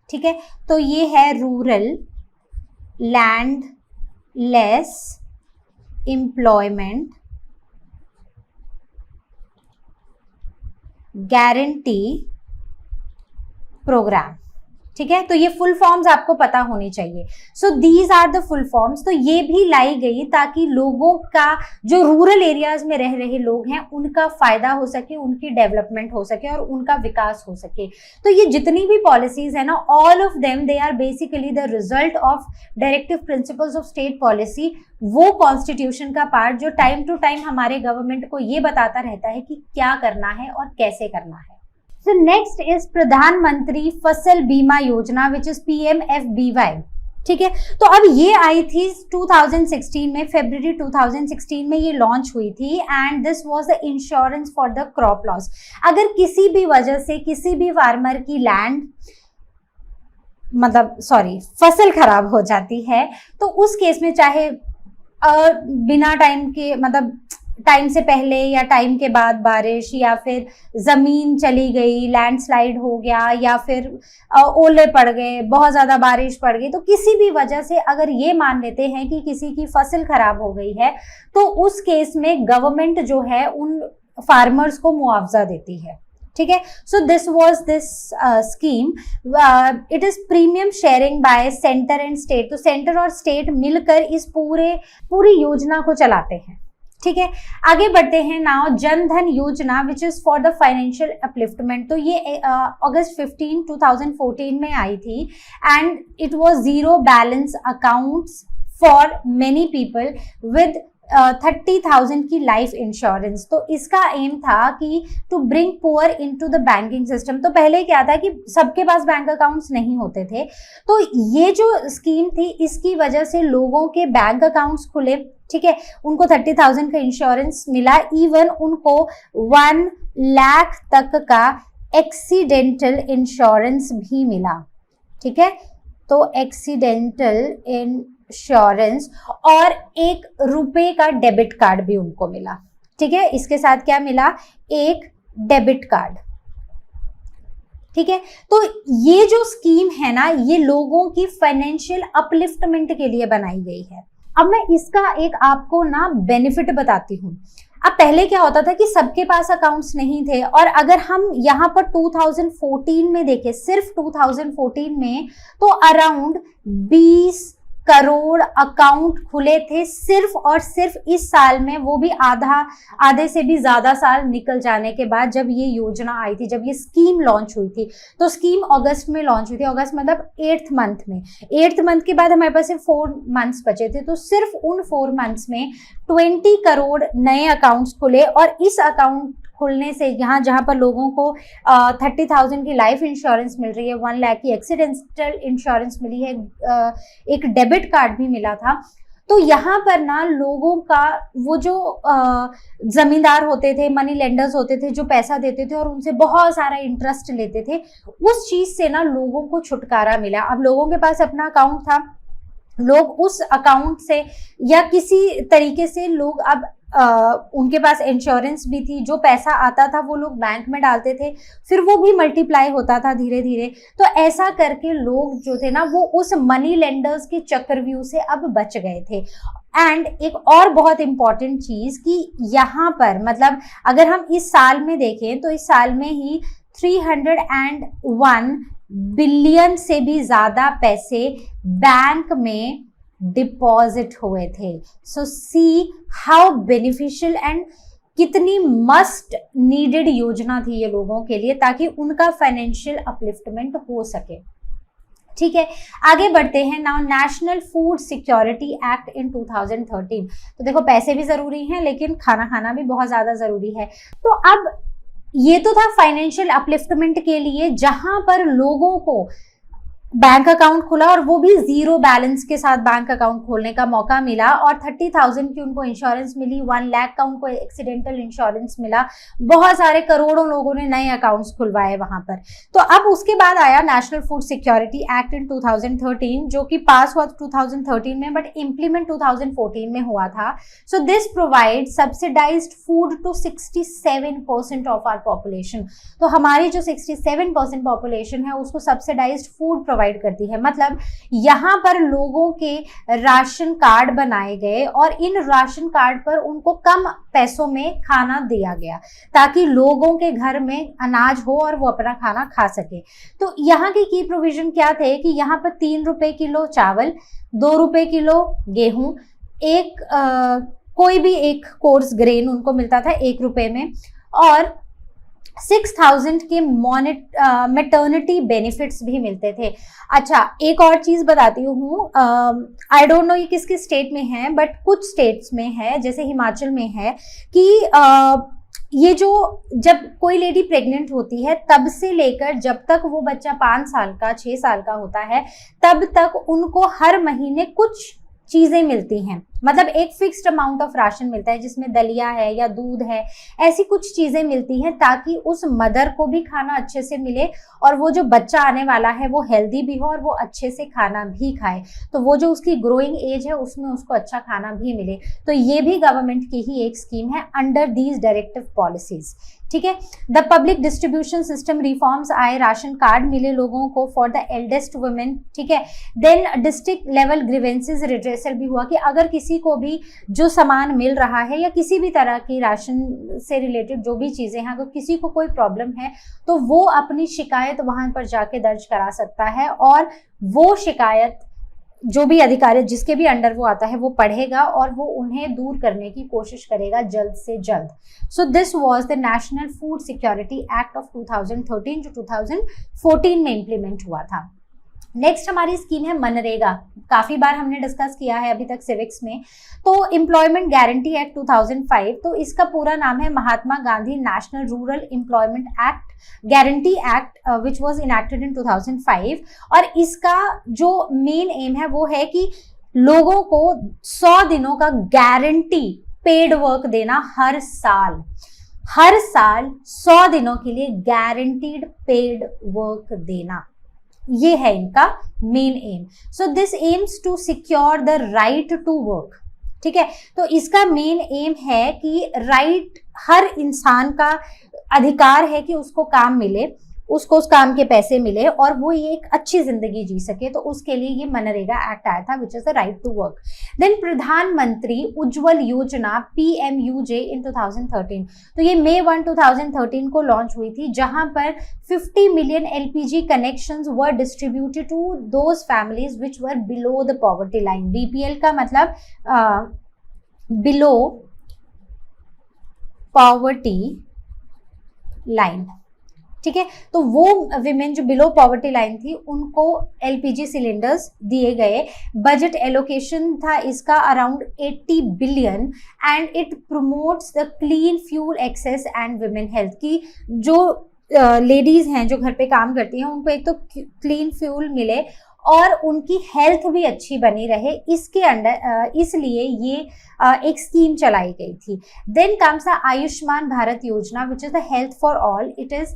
A: ठीक है। तो ये है rural landless employment guarantee programme. ठीक है। तो ये फुल फॉर्म्स आपको पता होनी चाहिए। So these are the full forms. तो ये भी लाई गई ताकि लोगों का, जो रूरल एरियाज में रह रहे लोग हैं, उनका फायदा हो सके, उनकी डेवलपमेंट हो सके और उनका विकास हो सके। तो ये जितनी भी पॉलिसीज है ना, all of them they are basically the result of directive principles of state policy, वो कॉन्स्टिट्यूशन का पार्ट जो टाइम टू टाइम हमारे गवर्नमेंट को ये बताता रहता है कि क्या करना है और कैसे करना है। So next is प्रधानमंत्री फसल बीमा योजना विच इज PMFBY। ठीक है। तो अब ये आई थी 2016 में, फरवरी 2016 में ये लॉन्च हुई थी। And this was the insurance for the crop loss. अगर किसी भी वजह से किसी भी फार्मर की फसल खराब हो जाती है, तो उस केस में चाहे बिना टाइम के, मतलब टाइम से पहले या टाइम के बाद बारिश, या फिर जमीन चली गई, लैंडस्लाइड हो गया, या फिर ओले पड़ गए, बहुत ज्यादा बारिश पड़ गई, तो किसी भी वजह से अगर ये मान लेते हैं कि किसी की फसल खराब हो गई है, तो उस केस में गवर्नमेंट जो है उन फार्मर्स को मुआवजा देती है। ठीक है। So this was this scheme, it is premium sharing bye centre and state. तो सेंटर और स्टेट मिलकर इस पूरी योजना को चलाते हैं, ठीक है। आगे बढ़ते हैं। Now Jan Dhan Yojana which is for the financial upliftment. तो ये अगस्त 15 2014 में आई थी and it was zero balance accounts for many people with 30,000 की लाइफ इंश्योरेंस। तो इसका एम था कि to bring poor into the banking system. तो पहले क्या था कि सबके पास बैंक अकाउंट्स नहीं होते थे, तो ये जो स्कीम थी इसकी वजह से लोगों के बैंक अकाउंट्स खुले, ठीक है, उनको 30,000 का इंश्योरेंस मिला, इवन उनको 1 लाख तक का एक्सीडेंटल इंश्योरेंस भी मिला, ठीक है। तो एक्सीडेंटल इंश्योरेंस और ₹1 का डेबिट कार्ड भी उनको मिला, ठीक है। इसके साथ क्या मिला? एक डेबिट कार्ड, ठीक है। तो ये जो स्कीम है ना, ये लोगों की फाइनेंशियल अपलिफ्टमेंट के लिए बनाई गई है। अब मैं इसका एक आपको ना बेनिफिट बताती हूँ। अब पहले क्या होता था कि सबके पास अकाउंट्स नहीं थे, और अगर हम यहाँ पर 2014 में देखें, सिर्फ 2014 में तो अराउंड 20 करोड़ अकाउंट खुले थे सिर्फ और सिर्फ इस साल में, वो भी आधे से भी ज्यादा साल निकल जाने के बाद, जब ये योजना आई थी, जब ये स्कीम लॉन्च हुई थी। तो स्कीम अगस्त में लॉन्च हुई थी, अगस्त मतलब 8th मंथ में। 8th मंथ के बाद हमारे पास सिर्फ 4 मंथ्स बचे थे, तो सिर्फ उन 4 मंथ्स में 20 करोड़ नए अकाउंट्स खुले। और इस अकाउंट खुलने से यहाँ जहाँ पर लोगों को 30,000 की लाइफ इंश्योरेंस मिल रही है, 1 लाख की एक्सीडेंटल इंश्योरेंस मिली है, एक डेबिट कार्ड भी मिला था। तो यहाँ पर ना लोगों का वो जो जमींदार होते थे, मनी लेंडर्स होते थे, जो पैसा देते थे और उनसे बहुत सारा इंटरेस्ट लेते थे, उस चीज से ना लोगों को छुटकारा मिला। अब लोगों के पास अपना अकाउंट था, लोग उस अकाउंट से या किसी तरीके से लोग अब उनके पास इंश्योरेंस भी थी, जो पैसा आता था वो लोग बैंक में डालते थे, फिर वो भी मल्टीप्लाई होता था धीरे धीरे। तो ऐसा करके लोग जो थे ना, वो उस मनी लेंडर्स के चक्रव्यूह से अब बच गए थे। एंड एक और बहुत इंपॉर्टेंट चीज कि यहाँ पर मतलब अगर हम इस साल में देखें तो इस साल में ही 301 बिलियन से भी ज्यादा पैसे बैंक में डिपॉजिट हुए थे। सो सी हाउ बेनिफिशियल एंड कितनी मस्ट नीडेड योजना थी ये लोगों के लिए, ताकि उनका फाइनेंशियल अपलिफ्टमेंट हो सके, ठीक है। आगे बढ़ते हैं। Now national food security act in 2013। तो देखो पैसे भी जरूरी हैं, लेकिन खाना खाना भी बहुत ज्यादा जरूरी है। तो अब ये तो था फाइनेंशियल अपलिफ्टमेंट के लिए, जहां पर लोगों को बैंक अकाउंट खुला और वो भी जीरो बैलेंस के साथ बैंक अकाउंट खोलने का मौका मिला, और 30,000 की उनको इंश्योरेंस मिली, 1 लाख का उनको एक्सीडेंटल इंश्योरेंस मिला, बहुत सारे करोड़ों लोगों ने नए अकाउंट्स खुलवाए वहां पर। तो अब उसके बाद आया national food security act in 2013, जो कि पास हुआ 2013 में, बट इम्प्लीमेंट 2014 में हुआ था। So this provide subsidised food to 67% of our population. तो हमारी जो 67% पॉपुलेशन है उसको सब्सिडाइज्ड फूड प्रोवाइड करती है। मतलब यहाँ पर लोगों के राशन कार्ड बनाए गए और इन राशन कार्ड पर उनको कम पैसों में खाना दिया गया, ताकि लोगों के घर में अनाज हो और वो अपना खाना खा सके। तो यहाँ की प्रोविजन क्या थे कि यहाँ पर 3 रुपए किलो चावल, 2 रुपए किलो गेहूं, कोई भी एक कोर्स ग्रेन उनको मिलता था 1 रुपए में, और 6,000 के मैटर्निटी बेनिफिट्स भी मिलते थे। अच्छा, एक और चीज बताती हूँ, आई डोंट नो ये किस किस स्टेट में है, बट कुछ स्टेट्स में है, जैसे हिमाचल में है कि ये जो जब कोई लेडी प्रेग्नेंट होती है तब से लेकर जब तक वो बच्चा 5 साल का 6 साल का होता है, तब तक उनको हर महीने कुछ चीजें मिलती हैं। मतलब एक फिक्स्ड अमाउंट ऑफ राशन मिलता है, जिसमें दलिया है या दूध है, ऐसी कुछ चीजें मिलती हैं, ताकि उस मदर को भी खाना अच्छे से मिले और वो जो बच्चा आने वाला है वो हेल्दी भी हो और वो अच्छे से खाना भी खाए। तो वो जो उसकी ग्रोइंग एज है उसमें उसको अच्छा खाना भी मिले। तो ये भी गवर्नमेंट की ही एक स्कीम है अंडर दीज डायरेक्टिव पॉलिसीज, ठीक है। The public distribution system reforms आए, राशन कार्ड मिले लोगों को फॉर द एल्डेस्ट वुमेन, ठीक है। Then district level grievances redressal भी हुआ कि अगर किसी किसी को भी जो सामान मिल रहा है या किसी भी तरह की राशन से रिलेटेड जो भी चीजें हैं, अगर किसी को कोई प्रॉब्लम है तो वो अपनी शिकायत वहां पर जाके दर्ज करा सकता है और वो शिकायत जो भी अधिकारी जिसके भी अंडर वो आता है वो पढ़ेगा और वो उन्हें दूर करने की कोशिश करेगा जल्द से जल्द। So this was the national food security act of 2013 जो 2014 में इंप्लीमेंट हुआ था। नेक्स्ट हमारी स्कीम है मनरेगा। काफी बार हमने डिस्कस किया है अभी तक सिविक्स में। तो एम्प्लॉयमेंट गारंटी एक्ट 2005, तो इसका पूरा नाम है Mahatma Gandhi national rural employment act guarantee act which was enacted in 2005। और इसका जो मेन एम है वो है कि लोगों को 100 दिनों का गारंटी पेड वर्क देना हर साल 100 दिनों के लिए गारंटीड पेड वर्क देना, ये है इनका main aim. So this aims to secure the right to work. ठीक है, तो इसका मेन एम है कि राइट, हर इंसान का अधिकार है कि उसको काम मिले, उसको उस काम के पैसे मिले और वो ये एक अच्छी जिंदगी जी सके। तो उसके लिए ये मनरेगा एक्ट आया था which is the right to work. Then Pradhanmantri Ujjwal योजना PMUJ इन 2013, तो ये May 1, 2013 को लॉन्च हुई थी, जहां पर 50 million LPG connections were distributed to those families which were below the poverty line. BPL का मतलब बिलो पॉवर्टी लाइन। ठीक है, तो वो विमेन जो बिलो पॉवर्टी लाइन थी उनको LPG सिलेंडर्स दिए गए। बजट एलोकेशन था इसका around 80 billion and it promotes the clean fuel access and women health की जो लेडीज हैं जो घर पे काम करती हैं उनको एक तो क्लीन फ्यूल मिले और उनकी हेल्थ भी अच्छी बनी रहे, इसके अंडर इसलिए ये एक स्कीम चलाई गई थी। Then comes the Ayushman Bharat Yojana which is the health for all. It is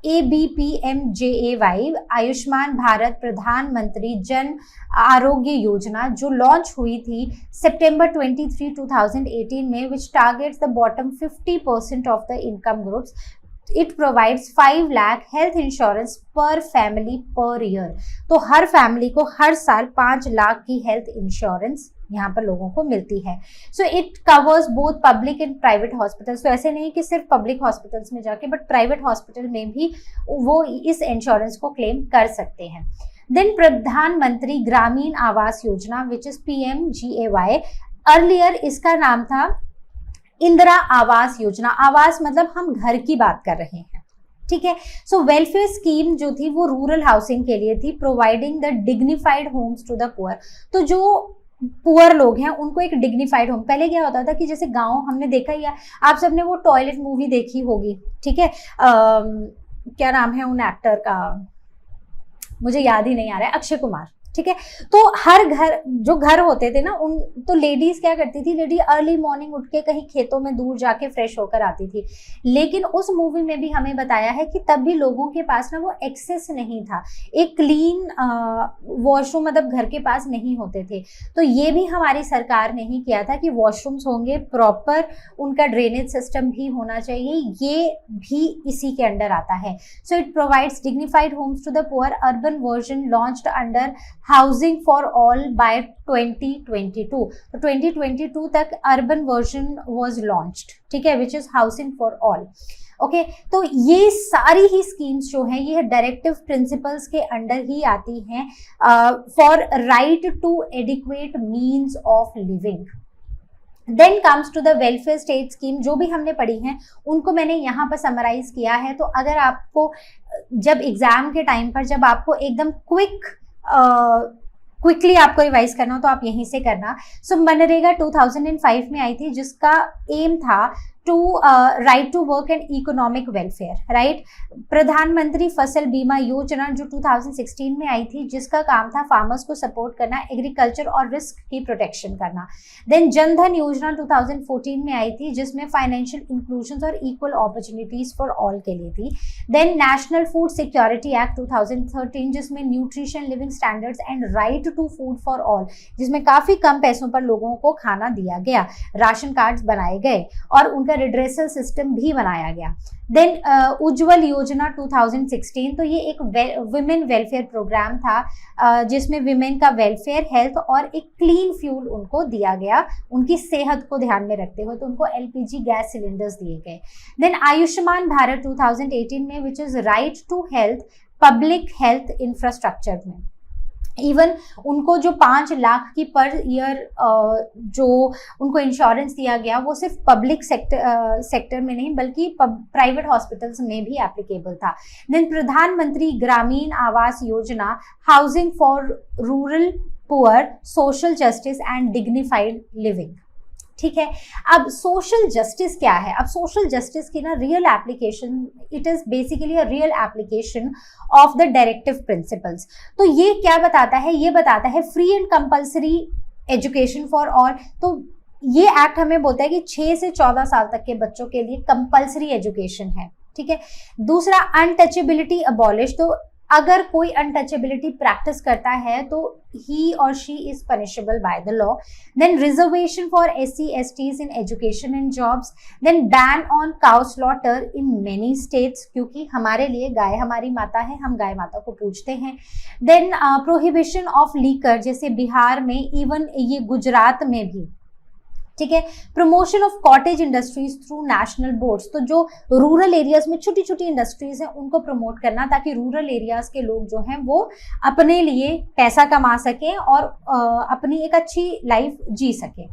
A: ABPMJAY Ayushman Bharat Pradhanmantri Jan Arogya Yojana, जो लॉन्च हुई थी सितंबर 23, 2018 में, which targets the bottom 50% of the income groups. It provides 5 lakh health insurance per family per year। तो हर family को हर साल 5 लाख की health insurance यहाँ पर लोगों को मिलती है। So it covers both public and private hospitals. तो ऐसे नहीं कि सिर्फ पब्लिक हॉस्पिटल्स में जाके, बट प्राइवेट हॉस्पिटल में भी वो इस इंश्योरेंस को क्लेम कर सकते हैं। देन प्रधानमंत्री Gramin Awas Yojana which is PMGAY। Earlier इसका नाम था इंदिरा आवास योजना। आवास मतलब हम घर की बात कर रहे हैं। ठीक है, सो वेलफेयर स्कीम जो थी वो रूरल हाउसिंग के लिए थी, providing the dignified homes to the poor. तो जो पुअर लोग हैं उनको एक डिग्निफाइड होम, पहले क्या होता था कि जैसे गांव हमने देखा ही है, आप सबने वो टॉयलेट मूवी देखी होगी। ठीक है, क्या नाम है उन एक्टर का, मुझे याद ही नहीं आ रहा है, अक्षय कुमार। ठीक है, तो हर घर जो घर होते थे ना उन, तो लेडीज क्या करती थी, लेडी अर्ली मॉर्निंग उठ के कहीं खेतों में दूर जाके फ्रेश होकर आती थी। लेकिन उस मूवी में भी हमें बताया है कि तब भी लोगों के पास ना वो एक्सेस नहीं था, एक क्लीन वॉशरूम मतलब घर के पास नहीं होते थे। तो ये भी हमारी सरकार ने ही किया था कि वॉशरूम्स होंगे, प्रॉपर उनका ड्रेनेज सिस्टम भी होना चाहिए, ये भी इसी के अंडर आता है। So it provides dignified homes to the poor. Urban version launched under housing for all by 2022। तो 2022 तक अर्बन वर्जन वाज लॉन्च्ड। ठीक है, which is housing for all. Okay, तो ये सारी ही स्कीम्स जो हैं ये डायरेक्टिव प्रिंसिपल्स के अंडर ही आती हैं for right to adequate means of living. Then comes to the welfare state scheme, जो भी हमने पढ़ी हैं उनको मैंने यहाँ पर समराइज किया है। तो अगर आपको जब एग्जाम के टाइम पर जब आपको एकदम क्विकली आपको रिवाइज करना हो तो आप यहीं से करना। सो मनरेगा 2005 में आई थी, जिसका एम था to right to work and economic welfare. Right, प्रधानमंत्री फसल बीमा योजना जो 2016 में आई थी, जिसका काम था फार्मर्स को सपोर्ट करना, एग्रीकल्चर और रिस्क की प्रोटेक्शन करना। देन जनधन योजना 2014 में आई थी, जिसमें फाइनेंशियल इंक्लूजन और इक्वल अपॉर्चुनिटीज फॉर ऑल के लिए थी। Then national food security act 2013, जिसमें nutrition, living standards and right to food for all, जिसमें काफी कम पैसों पर लोगों को खाना दिया गया, राशन कार्ड्स बनाए गए और उनका उनका रिड्रेसल सिस्टम भी बनाया गया। देन उज्ज्वल योजना 2016, तो ये एक विमेन वेलफेयर प्रोग्राम था जिसमें विमेन का वेलफेयर, हेल्थ और एक क्लीन फ्यूल उनको दिया गया, उनकी सेहत को ध्यान में रखते हुए, तो उनको एलपीजी गैस सिलेंडर्स दिए गए। देन आयुष्मान भारत 2018 में, which is right to health, public health infrastructure में इवन उनको जो 5 लाख की पर ईयर जो उनको इंश्योरेंस दिया गया, वो सिर्फ पब्लिक सेक्टर में नहीं बल्कि प्राइवेट हॉस्पिटल्स में भी एप्लीकेबल था। देन प्रधानमंत्री Gramin Awas Yojana, housing for rural poor, social justice and dignified living. ठीक है, अब सोशल जस्टिस क्या है? अब सोशल जस्टिस की ना real application, it is basically a real application of the directive principles. तो ये क्या बताता है? ये बताता है free and compulsory education for all. तो ये एक्ट हमें बोलता है कि 6 से 14 साल तक के बच्चों के लिए कंपल्सरी एजुकेशन है। ठीक है, दूसरा अनटचेबिलिटी अबॉलिश, तो अगर कोई अनटचेबिलिटी प्रैक्टिस करता है तो ही और she is punishable by the law. Then reservation for SC/STs in education and jobs. Then ban on cow slaughter in many states, क्योंकि हमारे लिए गाय हमारी माता है, हम गाय माता को पूजते हैं। देन प्रोहिबिशन ऑफ लीकर, जैसे बिहार में, इवन ये गुजरात में भी। ठीक है, promotion of cottage industries through national boards, तो जो रूरल एरियाज में छोटी छोटी इंडस्ट्रीज हैं उनको प्रमोट करना, ताकि रूरल एरियाज के लोग जो हैं वो अपने लिए पैसा कमा सकें और अपनी एक अच्छी लाइफ जी सकें।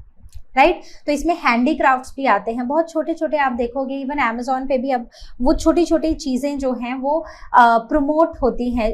A: राइट, तो इसमें हैंडीक्राफ्ट्स भी आते हैं, बहुत छोटे छोटे, आप देखोगे इवन अमेजोन पे भी अब वो छोटी छोटी चीज़ें जो हैं वो प्रमोट होती हैं,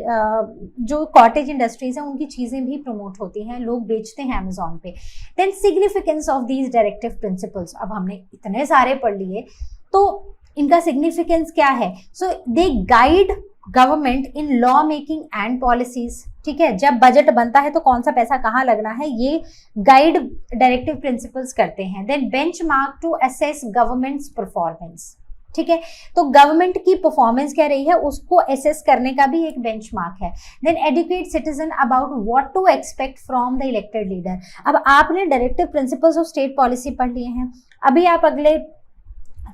A: जो कॉटेज इंडस्ट्रीज हैं उनकी चीज़ें भी प्रमोट होती हैं, लोग बेचते हैं अमेजोन पे। Then significance of these directive principles, अब हमने इतने सारे पढ़ लिए तो इनका सिग्निफिकेंस क्या है? So they guide government in law making and policies. ठीक है, जब बजट बनता है तो कौन सा पैसा कहाँ लगना है, ये गाइड डायरेक्टिव प्रिंसिपल्स करते हैं। Then benchmark to assess government's performance. ठीक है, तो गवर्नमेंट की परफॉर्मेंस क्या रही है उसको असेस करने का भी एक बेंचमार्क है। Then educate citizen about what to expect from the elected leader. अब आपने directive principles of state policy पढ़ लिए हैं, अभी आप अगले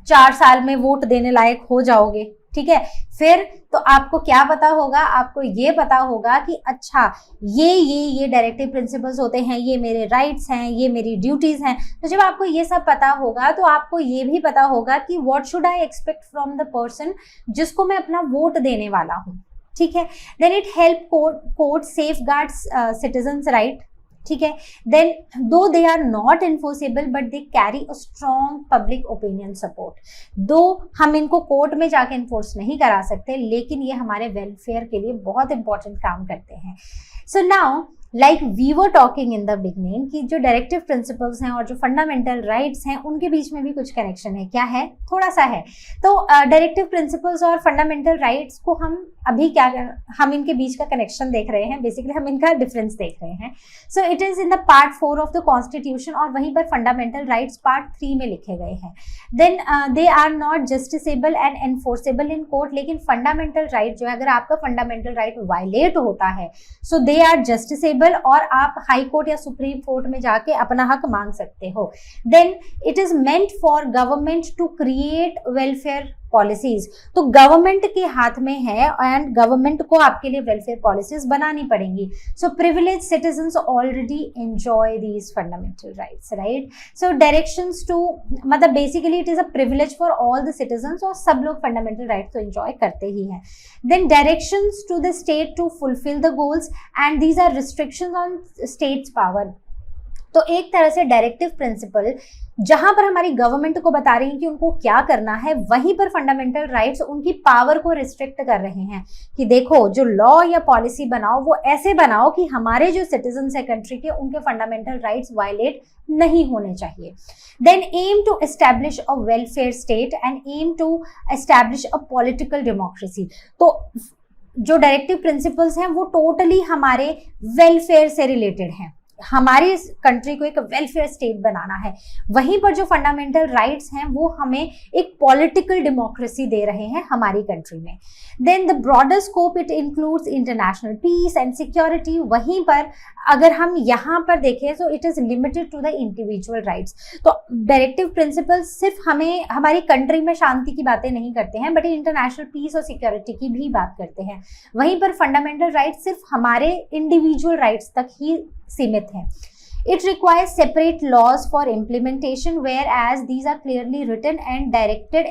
A: 4 साल में वोट देने लायक हो जाओगे। ठीक है, फिर तो आपको क्या पता होगा? आपको ये पता होगा कि अच्छा ये डायरेक्टिव प्रिंसिपल्स होते हैं, ये मेरे राइट्स हैं, ये मेरी ड्यूटीज हैं। तो जब आपको ये सब पता होगा तो आपको ये भी पता होगा कि what should I expect from the person जिसको मैं अपना वोट देने वाला हूँ। ठीक है, then it help court safeguards citizens right. ठीक है, then though they are not enforceable but they carry a strong public opinion support. Though हम इनको कोर्ट में जाके इन्फोर्स नहीं करा सकते, लेकिन ये हमारे वेलफेयर के लिए बहुत इंपॉर्टेंट काम करते हैं। So now like we were talking in the beginning कि जो डायरेक्टिव प्रिंसिपल्स हैं और जो फंडामेंटल राइट्स हैं उनके बीच में भी कुछ कनेक्शन है। क्या है? थोड़ा सा है। तो डायरेक्टिव प्रिंसिपल्स और फंडामेंटल राइट्स को हम अभी हम इनके बीच का कनेक्शन देख रहे हैं, बेसिकली हम इनका डिफरेंस देख रहे हैं। सो it is in the part 4 of the constitution, और वहीं पर फंडामेंटल राइट्स पार्ट 3 में लिखे गए हैं। Then they are not justiciable and enforceable in court, लेकिन फंडामेंटल राइट जो है, अगर आपका फंडामेंटल राइट वायलेट होता है सो दे आर जस्टिसेबल और आप हाई कोर्ट या सुप्रीम कोर्ट में जाके अपना हक मांग सकते हो। Then it is meant for government to create welfare policies, तो गवर्नमेंट के हाथ में है एंड गवर्नमेंट को आपके लिए वेलफेयर पॉलिसीज बनानी पड़ेंगी। So privilege citizens already enjoy these fundamental rights right. So directions to, मतलब basically it is a privilege for all the citizens, और सब लोग फंडामेंटल राइट्स तो एंजॉय करते ही हैं। Then directions to the state to fulfil the goals and these are restrictions on state's power. तो एक तरह से डायरेक्टिव प्रिंसिपल जहां पर हमारी गवर्नमेंट को बता रही है कि उनको क्या करना है, वहीं पर फंडामेंटल राइट्स उनकी पावर को रिस्ट्रिक्ट कर रहे हैं कि देखो जो लॉ या पॉलिसी बनाओ वो ऐसे बनाओ कि हमारे जो सिटीजन्स है कंट्री के, उनके फंडामेंटल राइट्स वायलेट नहीं होने चाहिए। Then aim to establish a welfare state and aim to establish a political democracy. तो जो डायरेक्टिव प्रिंसिपल्स हैं वो टोटली हमारे वेलफेयर से रिलेटेड हैं। हमारी कंट्री को एक वेलफेयर स्टेट बनाना है। वहीं पर जो फंडामेंटल राइट्स हैं वो हमें एक पॉलिटिकल डेमोक्रेसी दे रहे हैं हमारी कंट्री में। Then the broader scope it includes international peace and security. वहीं पर अगर हम यहाँ पर देखें तो it is limited to the individual rights. तो डायरेक्टिव प्रिंसिपल सिर्फ हमें हमारी कंट्री में शांति की बातें नहीं करते हैं, बट इंटरनेशनल पीस और सिक्योरिटी की भी बात करते हैं। वहीं पर फंडामेंटल राइट्स सिर्फ हमारे इंडिविजुअल राइट्स तक ही सीमित है। It requires separate laws for implementation, whereas these are clearly written and directed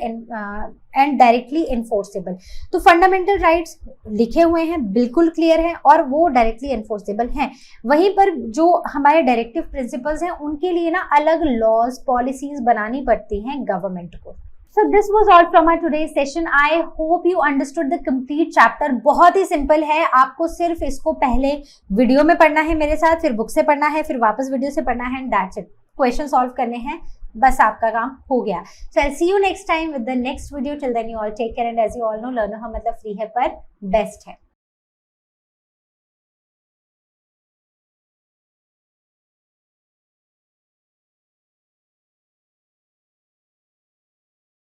A: and directly enforceable. तो फंडामेंटल राइट्स लिखे हुए हैं, बिल्कुल क्लियर हैं और वो डायरेक्टली एनफोर्सेबल हैं। वहीं पर जो हमारे डायरेक्टिव प्रिंसिपल्स हैं उनके लिए ना अलग लॉज पॉलिसीज बनानी पड़ती हैं गवर्नमेंट को। So this was all from our today's session. I hope you understood the complete chapter. बहुत ही सिंपल है, आपको सिर्फ इसको पहले वीडियो में पढ़ना है मेरे साथ, फिर बुक से पढ़ना है, फिर वापस वीडियो से पढ़ना है, and that's it. Question solve करने हैं, बस आपका काम हो गया। So I'll see you next time with the next video. Till then you all take care, and as you all know, learn how मतलब फ्री है पर बेस्ट है।